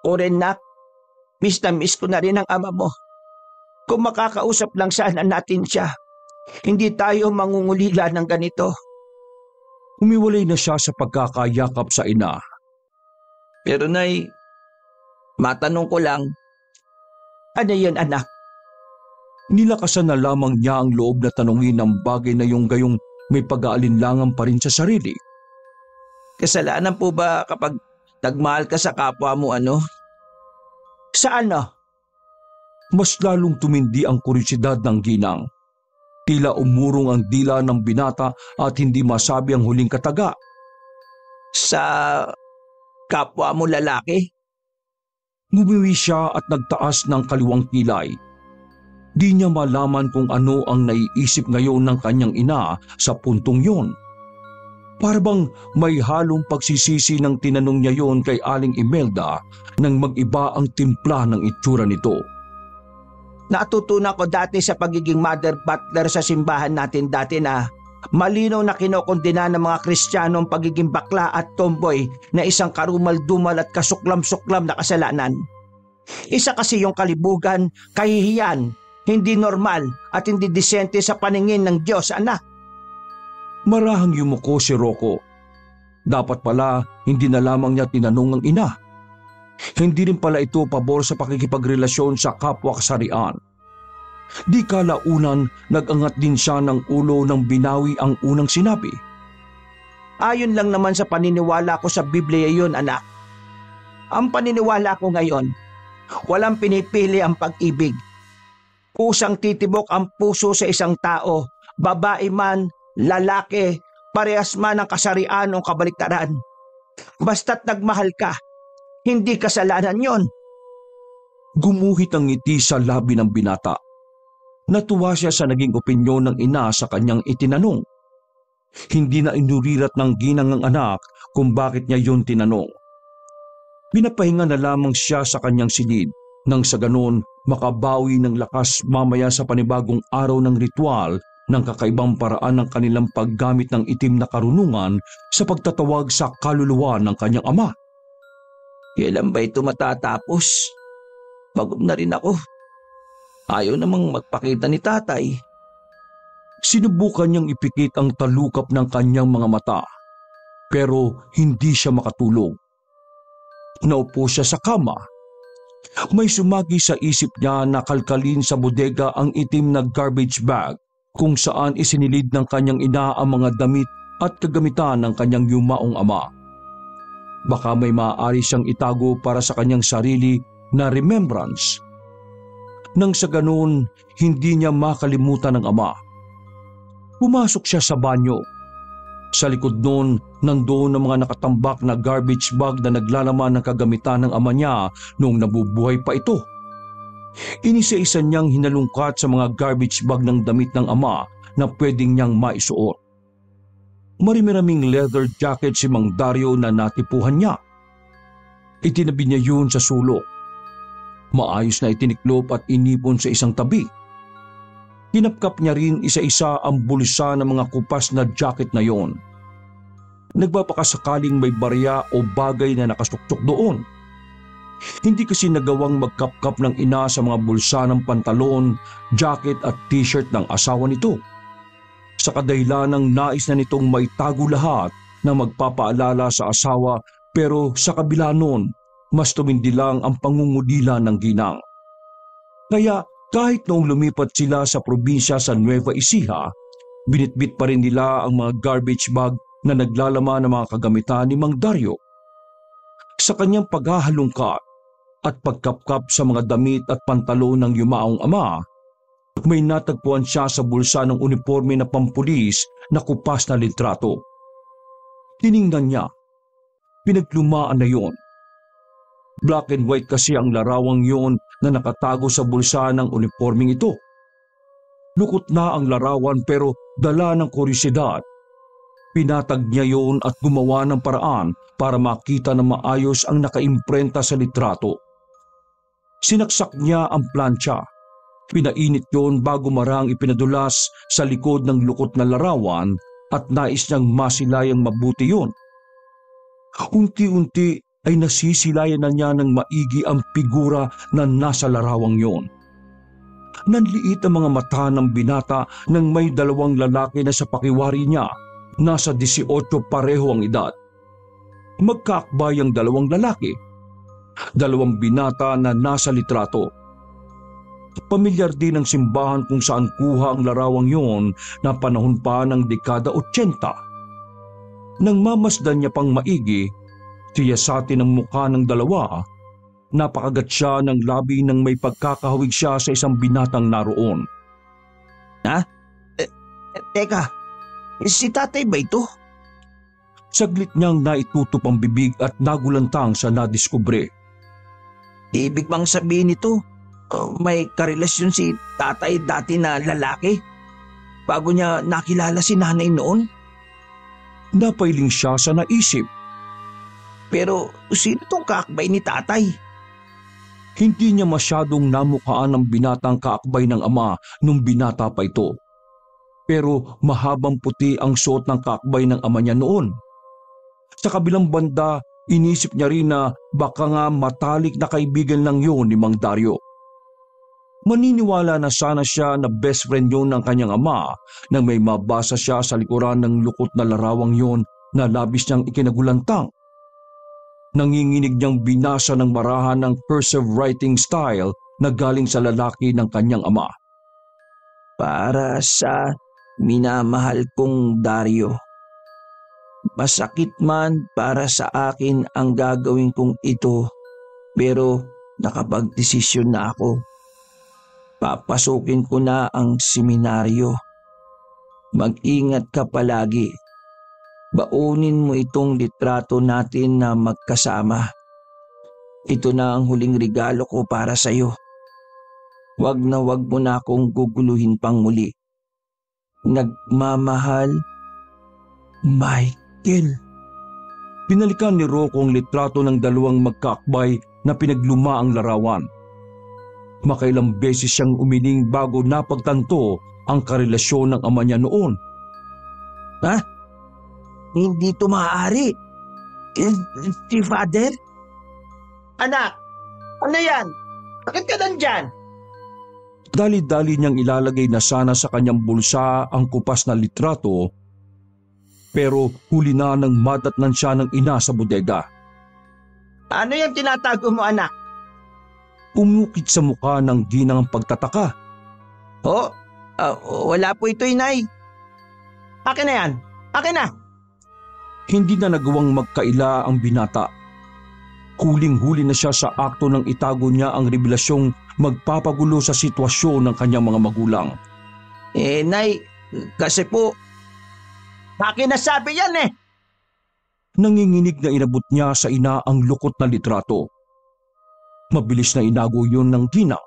O rin, nak, miss na miss ko na rin ang ama mo. Kung makakausap lang sana natin siya, hindi tayo mangungulila ng ganito. Umiwalay na siya sa pagkakayakap sa ina. Pero Nay, matanong ko lang. Ano yun, anak? Nilakasan na lamang niya ang loob na tanungin ang bagay na yung gayong may pag-aalinlangan pa rin sa sarili. Kasalanan po ba kapag nagmahal ka sa kapwa mo Sa ano? Mas lalong tumindi ang kuryosidad ng ginang. Tila umurong ang dila ng binata at hindi masabi ang huling kataga. Sa kapwa mo lalaki? Ngumiwi siya at nagtaas ng kaliwang kilay. Di niya malaman kung ano ang naiisip ngayon ng kanyang ina sa puntong yon. Para bang may halong pagsisisi nang tinanong niya yon kay Aling Imelda nang mag-iba ang timpla ng itsura nito. Natutunan ko dati sa pagiging mother butler sa simbahan natin dati na malinaw na kinokondena ng mga Kristiyano ang pagiging bakla at tomboy na isang karumal-dumal at kasuklam-suklam na kasalanan. Isa kasi yung kalibugan, kahihiyan, hindi normal at hindi disente sa paningin ng Diyos, anak. Marahang yumuko si Rocco. Dapat pala hindi na lamang niya tinanong ang ina. Hindi rin pala ito pabor sa pakikipagrelasyon sa kapwa kasarian. Di kalaunan nag-angat din siya ng ulo nang binawi ang unang sinabi. Ayon lang naman sa paniniwala ko sa Biblia yon, anak. Ang paniniwala ko ngayon, walang pinipili ang pag-ibig. Kusang titibok ang puso sa isang tao, babae man, lalaki, parehas man ang kasarian o kabaliktaran. Basta't nagmahal ka, hindi kasalanan yon. Gumuhit ang ngiti sa labi ng binata. Natuwa siya sa naging opinyon ng ina sa kanyang itinanong. Hindi na inurirat ng ginang ang anak kung bakit niya yun tinanong. Pinapahinga na lamang siya sa kanyang silid nang sa ganon makabawi ng lakas mamaya sa panibagong araw ng ritual ng kakaibang paraan ng kanilang paggamit ng itim na karunungan sa pagtatawag sa kaluluwa ng kanyang ama. Kailan ba ito matatapos? Pagod na rin ako. Ayaw namang magpakita ni tatay. Sinubukan niyang ipikit ang talukap ng kanyang mga mata, pero hindi siya makatulog. Naupo siya sa kama. May sumagi sa isip niya na kalkalin sa bodega ang itim na garbage bag kung saan isinilid ng kanyang ina ang mga damit at kagamitan ng kanyang yumaong ama. Baka may maaari siyang itago para sa kanyang sarili na remembrance. Nang sa ganoon, hindi niya makalimutan ng ama. Pumasok siya sa banyo. Sa likod noon, nandoon ang mga nakatambak na garbage bag na naglalaman ng kagamitan ng ama niya noong nabubuhay pa ito. Inisa-isa niyang hinalungkat sa mga garbage bag ng damit ng ama na pwedeng niyang maisuot. Marimi-raming leather jacket si Mang Dario na natipuhan niya. Itinabi niya yun sa sulok. Maayos na itiniklop at inipon sa isang tabi. Hinapkap niya rin isa-isa ang bulsa ng mga kupas na jacket na yon. Nagpapakasakaling may barya o bagay na nakastuktok doon. Hindi kasi nagawang magkapkap ng ina sa mga bulsa ng pantalon, jacket at t-shirt ng asawa nito. Sa kadahilanang nais na nitong maitago lahat na magpapaalala sa asawa, pero sa kabila noon, mas tumindi lang ang pangungudila ng ginang. Kaya kahit noong lumipat sila sa probinsya sa Nueva Ecija, binitbit pa rin nila ang mga garbage bag na naglalaman ng mga kagamitan ni Mang Dario. Sa kanyang paghahalungkat at pagkapkap sa mga damit at pantalon ng yumaong ama, may natagpuan siya sa bulsa ng uniforme na pampulis na kupas na litrato. Tiningnan niya, pinaglumaan na yon. Black and white kasi ang larawang yon na nakatago sa bulsa ng uniformeng ito. Lukot na ang larawan pero dala ng kuryosidad. Pinatag niya yon at gumawa ng paraan para makita na maayos ang nakaimprenta sa litrato. Sinaksak niya ang plancha. Pinainit yon bago marang ipinadulas sa likod ng lukot na larawan at nais niyang masilayang mabuti yon. Unti-unti ay nasisilayan na niya ng maigi ang figura na nasa larawang yon. Nanliit ang mga mata ng binata nang may dalawang lalaki na sa pakiwari niya, nasa 18 pareho ang edad. Magkaakbay ang dalawang lalaki, dalawang binata na nasa litrato. Pamilyar din ang simbahan kung saan kuha ang larawang yon na panahon pa ng dekada 80. Nang mamasdan niya pang maigi, tiyasatin ang mukha ng dalawa, napakagat siya ng labi nang may pagkakahawig siya sa isang binatang naroon. Teka, si tatay ba ito? Saglit niyang naitutup ang bibig at nagulantang sa nadiskubre. Ibig bang sabihin nito, may karelasyon si tatay dati na lalaki? Bago niya nakilala si nanay noon? Napailing siya sa naisip. Pero sino tong kaakbay ni tatay? Hindi niya masyadong namukhaan ang binatang kaakbay ng ama nung binata pa ito. Pero mahabang puti ang suot ng kaakbay ng ama niya noon. Sa kabilang banda, inisip niya rin na baka nga matalik na kaibigan lang yun ni Mang Dario. Maniniwala na sana siya na best friend yun ng kanyang ama nang may mabasa siya sa likuran ng lukot na larawang yun na labis niyang ikinagulantang. Nanginginig niyang binasa ng marahan ng cursive writing style na galing sa lalaki ng kanyang ama. Para sa minamahal kong Dario. Masakit man para sa akin ang gagawin kong ito, pero nakapagdesisyon na ako. Papasukin ko na ang seminaryo. Mag-ingat ka palagi. Baunin mo itong litrato natin na magkasama. Ito na ang huling regalo ko para sa iyo. Wag mo na akong guguluhin pang muli. Nagmamahal, Michael. Pinalikan ni Rocco ang litrato ng dalawang magkaakbay na pinagluma ang larawan. Makailang beses siyang umiling bago napagtanto ang karelasyon ng ama niya noon. Ha? Hindi ito maaari. Si Father? Anak, ano yan? Bakit ka nandyan? Dali-dali niyang ilalagay na sana sa kanyang bulsa ang kupas na litrato, pero huli na nang madatnan siya ng ina sa bodega. Ano yung tinatago mo, anak? Umukit sa mukha ng ginang ang pagtataka. Oh, wala po ito, Inay. Akin na yan. Akin na. Hindi na nagawang magkaila ang binata. Huling-huli na siya sa akto ng itago niya ang revelasyong magpapagulo sa sitwasyon ng kanyang mga magulang. Nay, kasi po... Akin na sabi yan eh. Nanginginig na inabot niya sa ina ang lukot na litrato. Mabilis na inago yun ng ginang.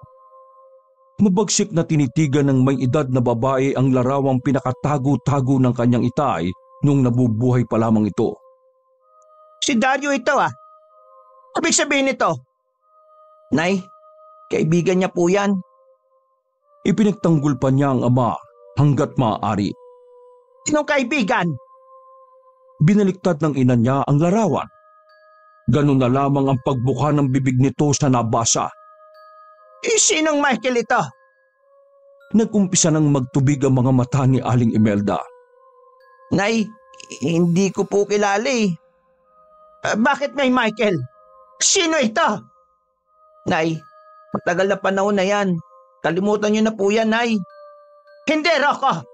Mabagsik na tinitigan ng may edad na babae ang larawang pinakatago-tago ng kanyang itay nung nabubuhay pa lamang ito. Si Dario ito ah. Ibig sabihin nito? Nay, kaibigan niya po yan. Ipinagtanggol pa niya ang ama hanggat maaari. Sinong kaibigan? Binaliktad ng ina niya ang larawan. Ganun na lamang ang pagbuka ng bibig nito sa nabasa. Sinong Michael ito? Nag-umpisa nang magtubig ang mga mata ni Aling Imelda. Nay, hindi ko po kilala eh. Bakit may Michael? Sino ito? Nay, matagal na panahon na yan. Kalimutan niyo na po yan, Nay. Hindi, Rocco.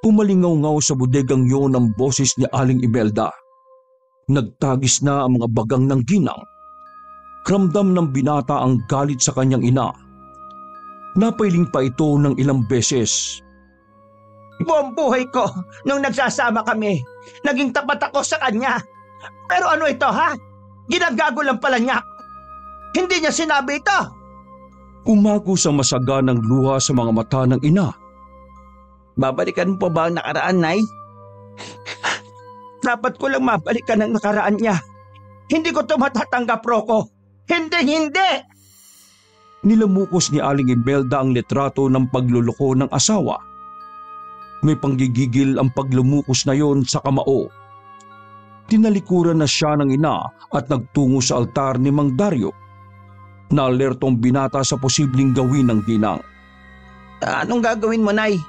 Pumalingaw-ngaw sa bodegang yun ang boses ni Aling Imelda. Nagtagis na ang mga bagang ng ginang. Ramdam ng binata ang galit sa kanyang ina. Napailing pa ito ng ilang beses. Buong buhay ko nung nagsasama kami, naging tapat ako sa kanya. Pero ano ito ha? Ginagago lang pala niya. Hindi niya sinabi ito. Umago sa masaganang luha sa mga mata ng ina. Babalikan mo pa ba ang nakaraan, Nay? Dapat ko lang mabalikan ang nakaraan niya. Hindi ko ito matatanggap, Rocco. Hindi! Nilamukos ni Aling Imelda ang litrato ng pagluloko ng asawa. May panggigigil ang paglumukos na yon sa kamao. Tinalikuran na siya ng ina at nagtungo sa altar ni Mang Dario. Naalertong binata sa posibleng gawin ng ginang. Anong gagawin mo, Nay?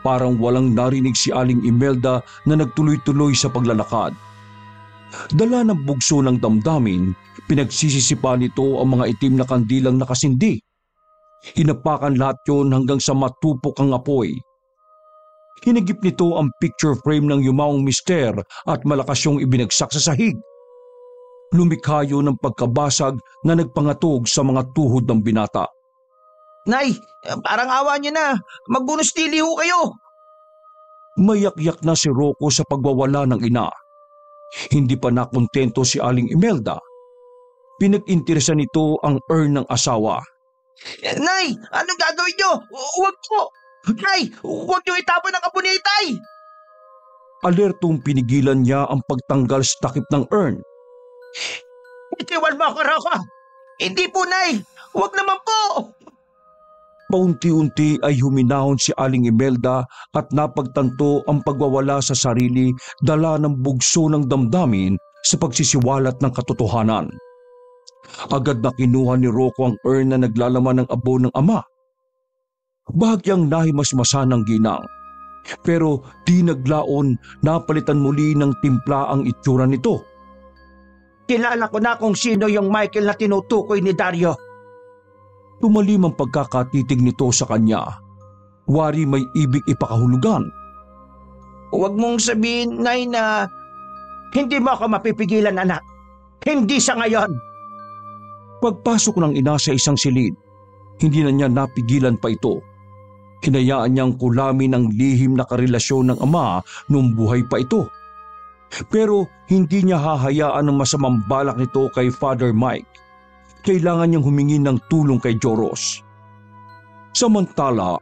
Parang walang narinig si Aling Imelda na nagtuloy-tuloy sa paglalakad. Dala ng bugso ng damdamin, pinagsisisipa nito ang mga itim na kandilang nakasindi. Hinapakan lahat yon hanggang sa matupok ang apoy. Hinigip nito ang picture frame ng yumaong mister at malakas yung ibinagsak sa sahig. Lumikha yun ng pagkabasag na nagpangatog sa mga tuhod ng binata. Nay, parang awa niyo na. Magbunus tili ho kayo. Mayak-yak na si Rocco sa pagwawala ng ina. Hindi pa nakontento si Aling Imelda. Pinag-interesan nito ang urn ng asawa. Nay, anong gagawin niyo? Huwag po. Nay, huwag niyo itapon ang abunitay. Alertong pinigilan niya ang pagtanggal sa takip ng urn. Itiwan mo ako, Rocco. Hindi po, Nay. Huwag naman po. Paunti-unti ay huminahon si Aling Imelda at napagtanto ang pagwawala sa sarili dala ng bugso ng damdamin sa pagsisiwalat ng katotohanan. Agad na kinuha ni Rocco ang urn na naglalaman ng abo ng ama. Bahagyang nahimasmasa ng ginang. Pero di naglaon, napalitan muli ng timpla ang itsura nito. kilala ko na kung sino yung Michael na tinutukoy ni Dario. Tumalim ang pagkakatitig nito sa kanya. Wari may ibig ipakahulugan. Huwag mong sabihin, Nay, na hindi mo ako mapipigilan, anak. Hindi sa ngayon. Pagpasok ng ina sa isang silid, hindi na niya napigilan pa ito. Hinayaan niyang kulamin ang lihim na karelasyon ng ama noong buhay pa ito. Pero hindi niya hahayaan ang masamang balak nito kay Father Mike. Kailangan niyang humingi ng tulong kay Joros. Samantala,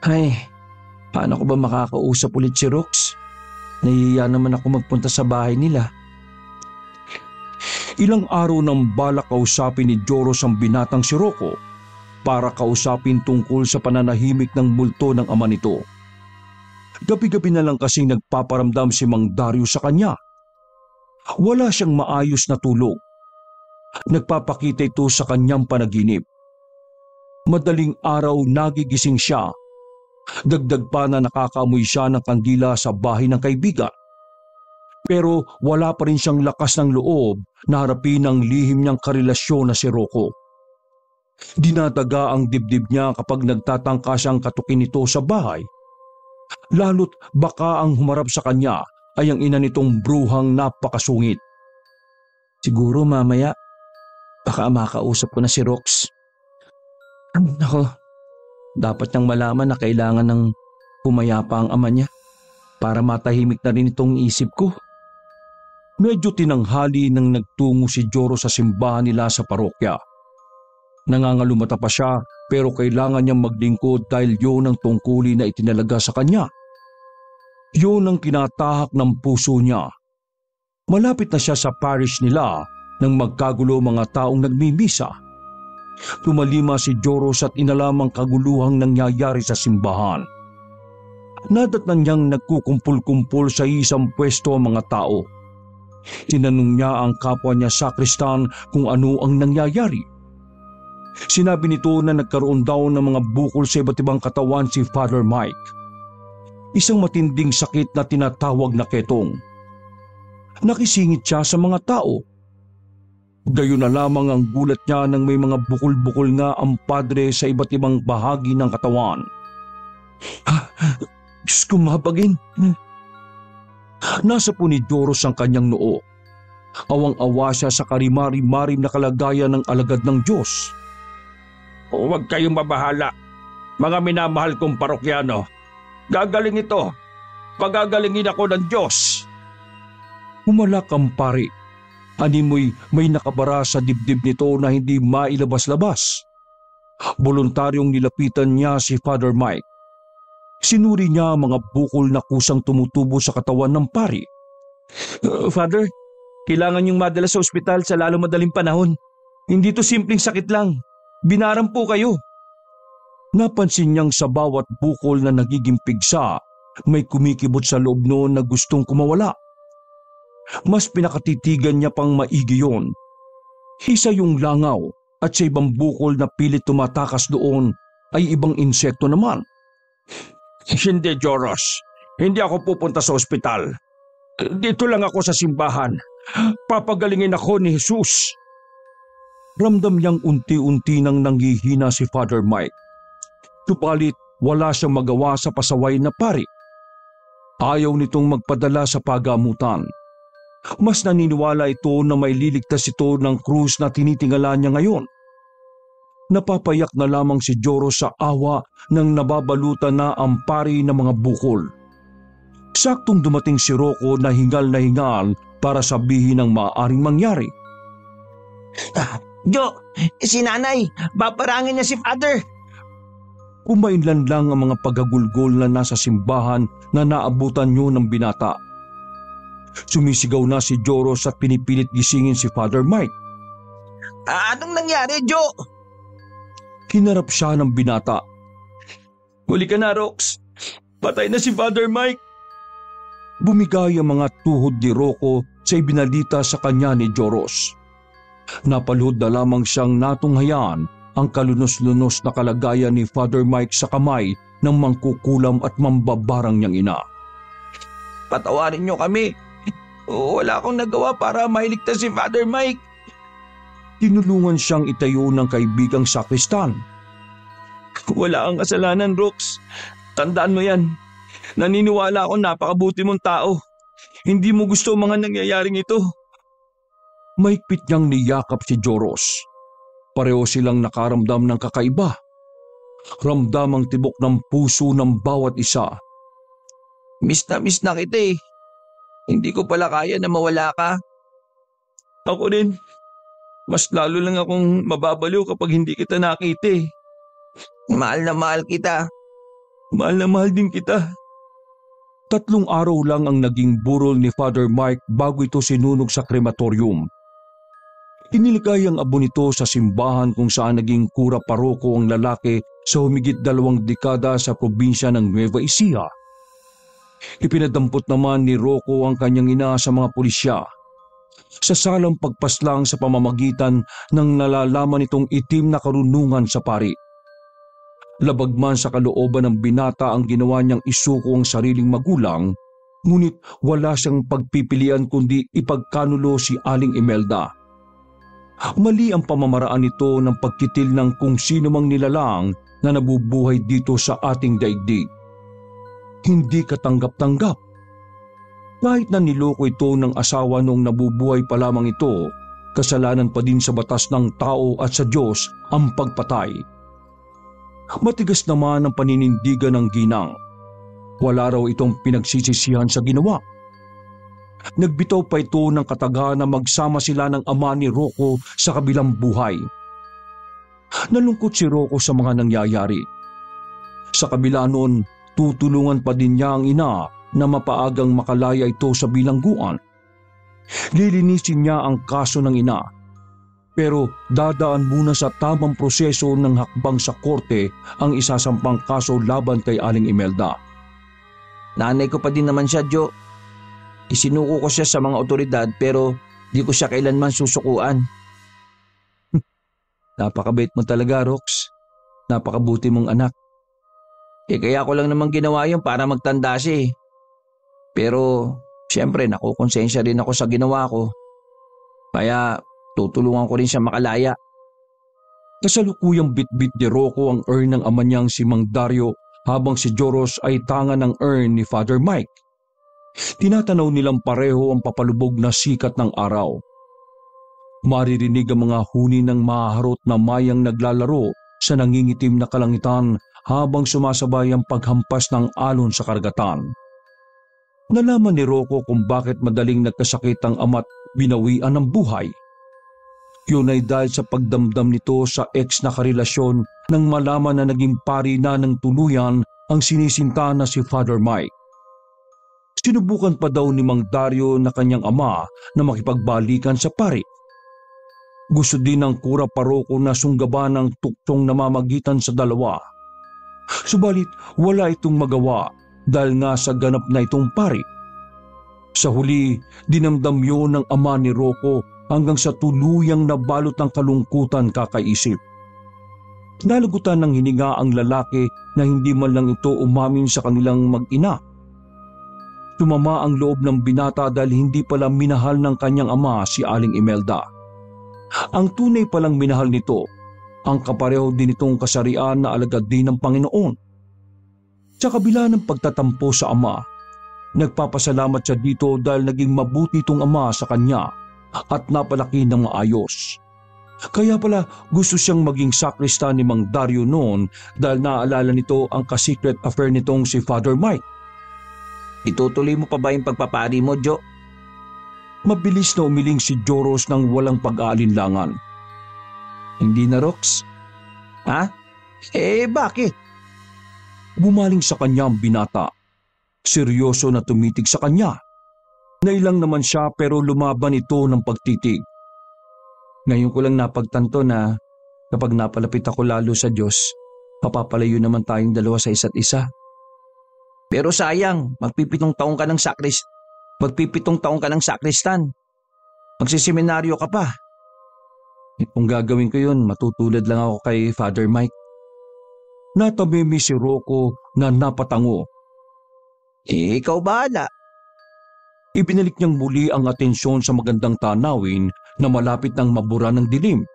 Ay, paano ko ba makakausap ulit si Rox? Nahihiya naman ako magpunta sa bahay nila. ilang araw nang balak kausapin ni Joros ang binatang si Rocco para kausapin tungkol sa pananahimik ng multo ng ama nito. Gabi-gabi na lang kasing nagpaparamdam si Mang Dario sa kanya. Wala siyang maayos na tulog. Nagpapakita ito sa kanyang panaginip. Madaling araw nagigising siya. Dagdag pa na nakakaamoy siya ng kandila sa bahay ng kaibigan. Pero wala pa rin siyang lakas ng loob na harapin ang lihim niyang karelasyon na si Rocco. Dinadaga ang dibdib niya kapag nagtatangka siyang katukin ito sa bahay. Lalo't baka ang humarap sa kanya ay ang ina nitong bruhang napakasungit. Siguro mamaya, baka makausap ko na si Rox. Nako, dapat niyang malaman na kailangan ng pumayapa ang ama niya para matahimik na rin itong isip ko. Medyo tinanghali nang nagtungo si Joro sa simbahan nila sa parokya. Nangangalumata pa siya pero kailangan niyang maglingkod dahil yun ang tungkulin na itinalaga sa kanya. Yun ang tinatahak ng puso niya. Malapit na siya sa parish nila nang magkagulo mga taong nagmimisa. Tumalima si Joros at inalam ang kaguluhang nangyayari sa simbahan. Nadatnan niyang nagkukumpul-kumpul sa isang pwesto ang mga tao. Tinanong niya ang kapwa niya sakristan kung ano ang nangyayari. Sinabi nito na nagkaroon daw ng mga bukol sa iba't ibang katawan si Father Mike. Isang matinding sakit na tinatawag na ketong. Nakisingit siya sa mga tao. Gayon na lamang ang gulat niya nang may mga bukol-bukol nga ang padre sa iba't ibang bahagi ng katawan. Diyos ko, mabagin. Nasa po ni Joros ang kanyang noo. Awang-awa siya sa karimari-marim na kalagayan ng alagad ng Diyos. Huwag kayong mabahala, mga minamahal kong parokyano. Gagaling ito. Pagagalingin ako ng Diyos. Humalak ang pari. Animoy may nakabara sa dibdib nito na hindi mailabas-labas. Voluntaryong nilapitan niya si Father Mike. Sinuri niya ang mga bukol na kusang tumutubo sa katawan ng pari. Father, kailangan yung madala sa ospital sa lalo madaling panahon. Hindi to simpleng sakit lang. Binaram po kayo. Napansin niyang sa bawat bukol na nagiging pigsa, may kumikibot sa loob noon na gustong kumawala. Mas pinakatitigan niya pang maigi yun. Isa yung langaw at sa ibang bukol na pilit tumatakas doon ay ibang insekto naman. Hindi, Joros. Hindi ako pupunta sa ospital. Dito lang ako sa simbahan. Papagalingin ako ni Jesus. Ramdam niyang unti-unti nang nanghihina si Father Mike. Subalit wala siyang magawa sa pasaway na pari. Ayaw nitong magpadala sa pagamutan. Mas naniniwala ito na may liligtas ito ng krus na tinitingala niya ngayon. Napapayak na lamang si Joro sa awa nang nababalutan na ang pari ng mga bukol. Saktong dumating si Rocco na hingal para sabihin ang maaaring mangyari. Jo, si nanay, baparangin niya si Father. Kumainlan lang ang mga pagagulgol na nasa simbahan na naabutan niyo ng binata. Sumisigaw na si Joros at pinipilit gisingin si Father Mike. Anong nangyari, Jo? Hinarap siya ng binata. Huli ka na, Rox. Patay na si Father Mike. Bumigay ang mga tuhod ni Rocco sa ibinalita sa kanya ni Joros. Napalhod na lamang siyang natunghayan ang kalunos-lunos na kalagayan ni Father Mike sa kamay ng mangkukulam at mambabarang niyang ina. Patawarin niyo kami. wala akong nagawa para mailigtas si Father Mike. Tinulungan siyang itayo ng kaibigang sakristan. Wala kang kasalanan, Rox. Tandaan mo yan. Naniniwala ako napakabuti mong tao. Hindi mo gusto ang mga nangyayaring ito. Mahigpit niyang niyakap si Joros. Pareho silang nakaramdam ng kakaiba. Ramdam ang tibok ng puso ng bawat isa. Miss na kita eh. Hindi ko pala kaya na mawala ka. Ako rin. Mas lalo lang akong mababaliw kapag hindi kita nakita eh. Mahal na mahal kita. Mahal na mahal din kita. 3 araw lang ang naging burol ni Father Mike bago ito sinunog sa krematorium. Iniligay ang abo nito sa simbahan kung saan naging kura paroko ang lalaki sa humigit 2 dekada sa probinsya ng Nueva Ecija. Ipinadampot naman ni Rocco ang kanyang ina sa mga pulisya. Sa salang pagpaslang sa pamamagitan ng nalalaman itong itim na karunungan sa pari. Labag man sa kalooban ng binata ang ginawa niyang isuko ang sariling magulang, ngunit wala siyang pagpipilian kundi ipagkanulo si Aling Imelda. Mali ang pamamaraan nito ng pagkitil ng kung sino mang nilalang na nabubuhay dito sa ating daigdig. Hindi katanggap-tanggap. Kahit na niloko ito ng asawa noong nabubuhay pa lamang ito, kasalanan pa din sa batas ng tao at sa Diyos ang pagpatay. Matigas naman ang paninindigan ng ginang. Wala raw itong pinagsisisihan sa ginawa. Nagbitaw pa ito ng kataga na magsama sila ng ama ni Rocco sa kabilang buhay. Nalungkot si Rocco sa mga nangyayari. Sa kabila noon, tutulungan pa din niya ang ina na mapaagang makalaya ito sa bilangguan. Lilinisin niya ang kaso ng ina. Pero dadaan muna sa tamang proseso ng hakbang sa korte ang isasampang kaso laban kay Aling Imelda. Nanay ko pa din naman siya, Jo. Isinuko ko siya sa mga otoridad pero di ko siya kailanman susukuan. Napakabait mo talaga, Rox. Napakabuti mong anak. Kaya ko lang naman ginawa yun para magtanda siya eh. Pero siyempre nakukonsensya rin ako sa ginawa ko. Kaya tutulungan ko rin siya makalaya. Kasalukuyang bitbit ni Rocco ang urn ng ama niyang si Mang Dario habang si Joros ay tanga ng urn ni Father Mike. Tinatanaw nilang pareho ang papalubog na sikat ng araw. Maririnig ang mga huni ng maharot na mayang naglalaro sa nangingitim na kalangitan habang sumasabay ang paghampas ng alon sa karagatan. Nalaman ni Rocco kung bakit madaling nagkasakit ang ama't binawian ng buhay. Yun ay dahil sa pagdamdam nito sa ex na karelasyon nang malaman na naging pari na ng tuluyan ang sinisinta na si Father Mike. Sinubukan pa daw ni Mang Dario na kanyang ama na makipagbalikan sa pari. Gusto din ng kura paroko na sunggaban ng tuktong namamagitan sa dalawa. Subalit wala itong magawa dahil nga sa ganap na itong pari. Sa huli, dinamdam yun ng ama ni Rocco hanggang sa tuluyang nabalot ng kalungkutan kakaisip. Nalagutan ng hininga ang lalaki na hindi man lang ito umamin sa kanilang mag-ina. Tumama ang loob ng binata dahil hindi pala minahal ng kanyang ama si Aling Imelda. Ang tunay palang minahal nito, ang kapareho din itong kasarian na alagad din ng Panginoon. Sa kabila ng pagtatampo sa ama, nagpapasalamat siya dito dahil naging mabuti itong ama sa kanya at napalaki ng maayos. Kaya pala gusto siyang maging sakristan ni Mang Dario noon dahil naaalala nito ang ka-secret affair nitong si Father Mike. Itutuloy mo pa ba yung pagpapari mo, Jo? Mabilis na umiling si Joros ng walang pag-aalinlangan. Hindi na, Rox. Ha? Bakit? Bumaling sa kanya ang binata. Seryoso na tumitig sa kanya. Nailang naman siya pero lumaban ito ng pagtitig. Ngayon ko lang napagtanto na kapag napalapit ako lalo sa Diyos, papapalayo naman tayong dalawa sa isa't isa. Pero sayang, magpipitong taong ka ng sakristan. Magsiseminaryo ka pa. Kung gagawin ko yun, matutulad lang ako kay Father Mike. Natamimi si Rocco na napatango. Ikaw bahala. Ibinalik niyang muli ang atensyon sa magandang tanawin na malapit ng mabura ng dilim.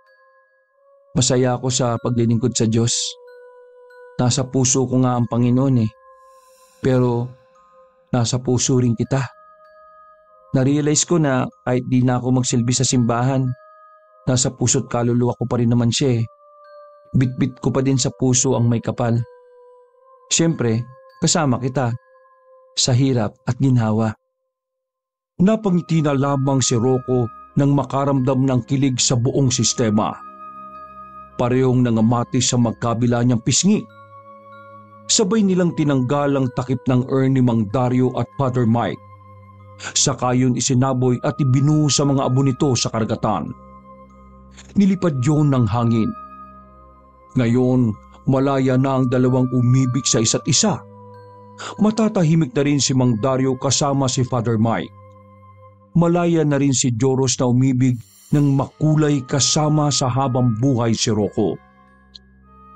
Masaya ako sa paglilingkod sa Diyos. Nasa puso ko nga ang Panginoon Pero nasa puso rin kita. Narealize ko na kahit di na ako magsilbi sa simbahan, nasa puso't kaluluwa ko pa rin naman siya Bitbit ko pa din sa puso ang may kapal. Siyempre, kasama kita sa hirap at ginhawa. Napangiti na lamang si Rocco nang makaramdam ng kilig sa buong sistema. Parehong nangamati sa magkabila niyang pisngi. Sabay nilang tinanggal ang takip ng urn ni Mang Dario at Father Mike. Saka yun isinaboy at ibinuhos sa mga abo nito sa karagatan. Nilipad yun ng hangin. Ngayon, malaya na ang dalawang umibig sa isa't isa. Matatahimik na rin si Mang Dario kasama si Father Mike. Malaya na rin si Joros na umibig ng makulay kasama sa habang buhay si Rocco.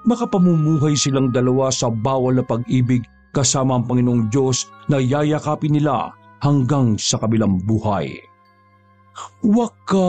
Makapamumuhay silang dalawa sa bawal na pag-ibig kasama ang Panginoong Diyos na yayakapin nila hanggang sa kabilang buhay. Wakas!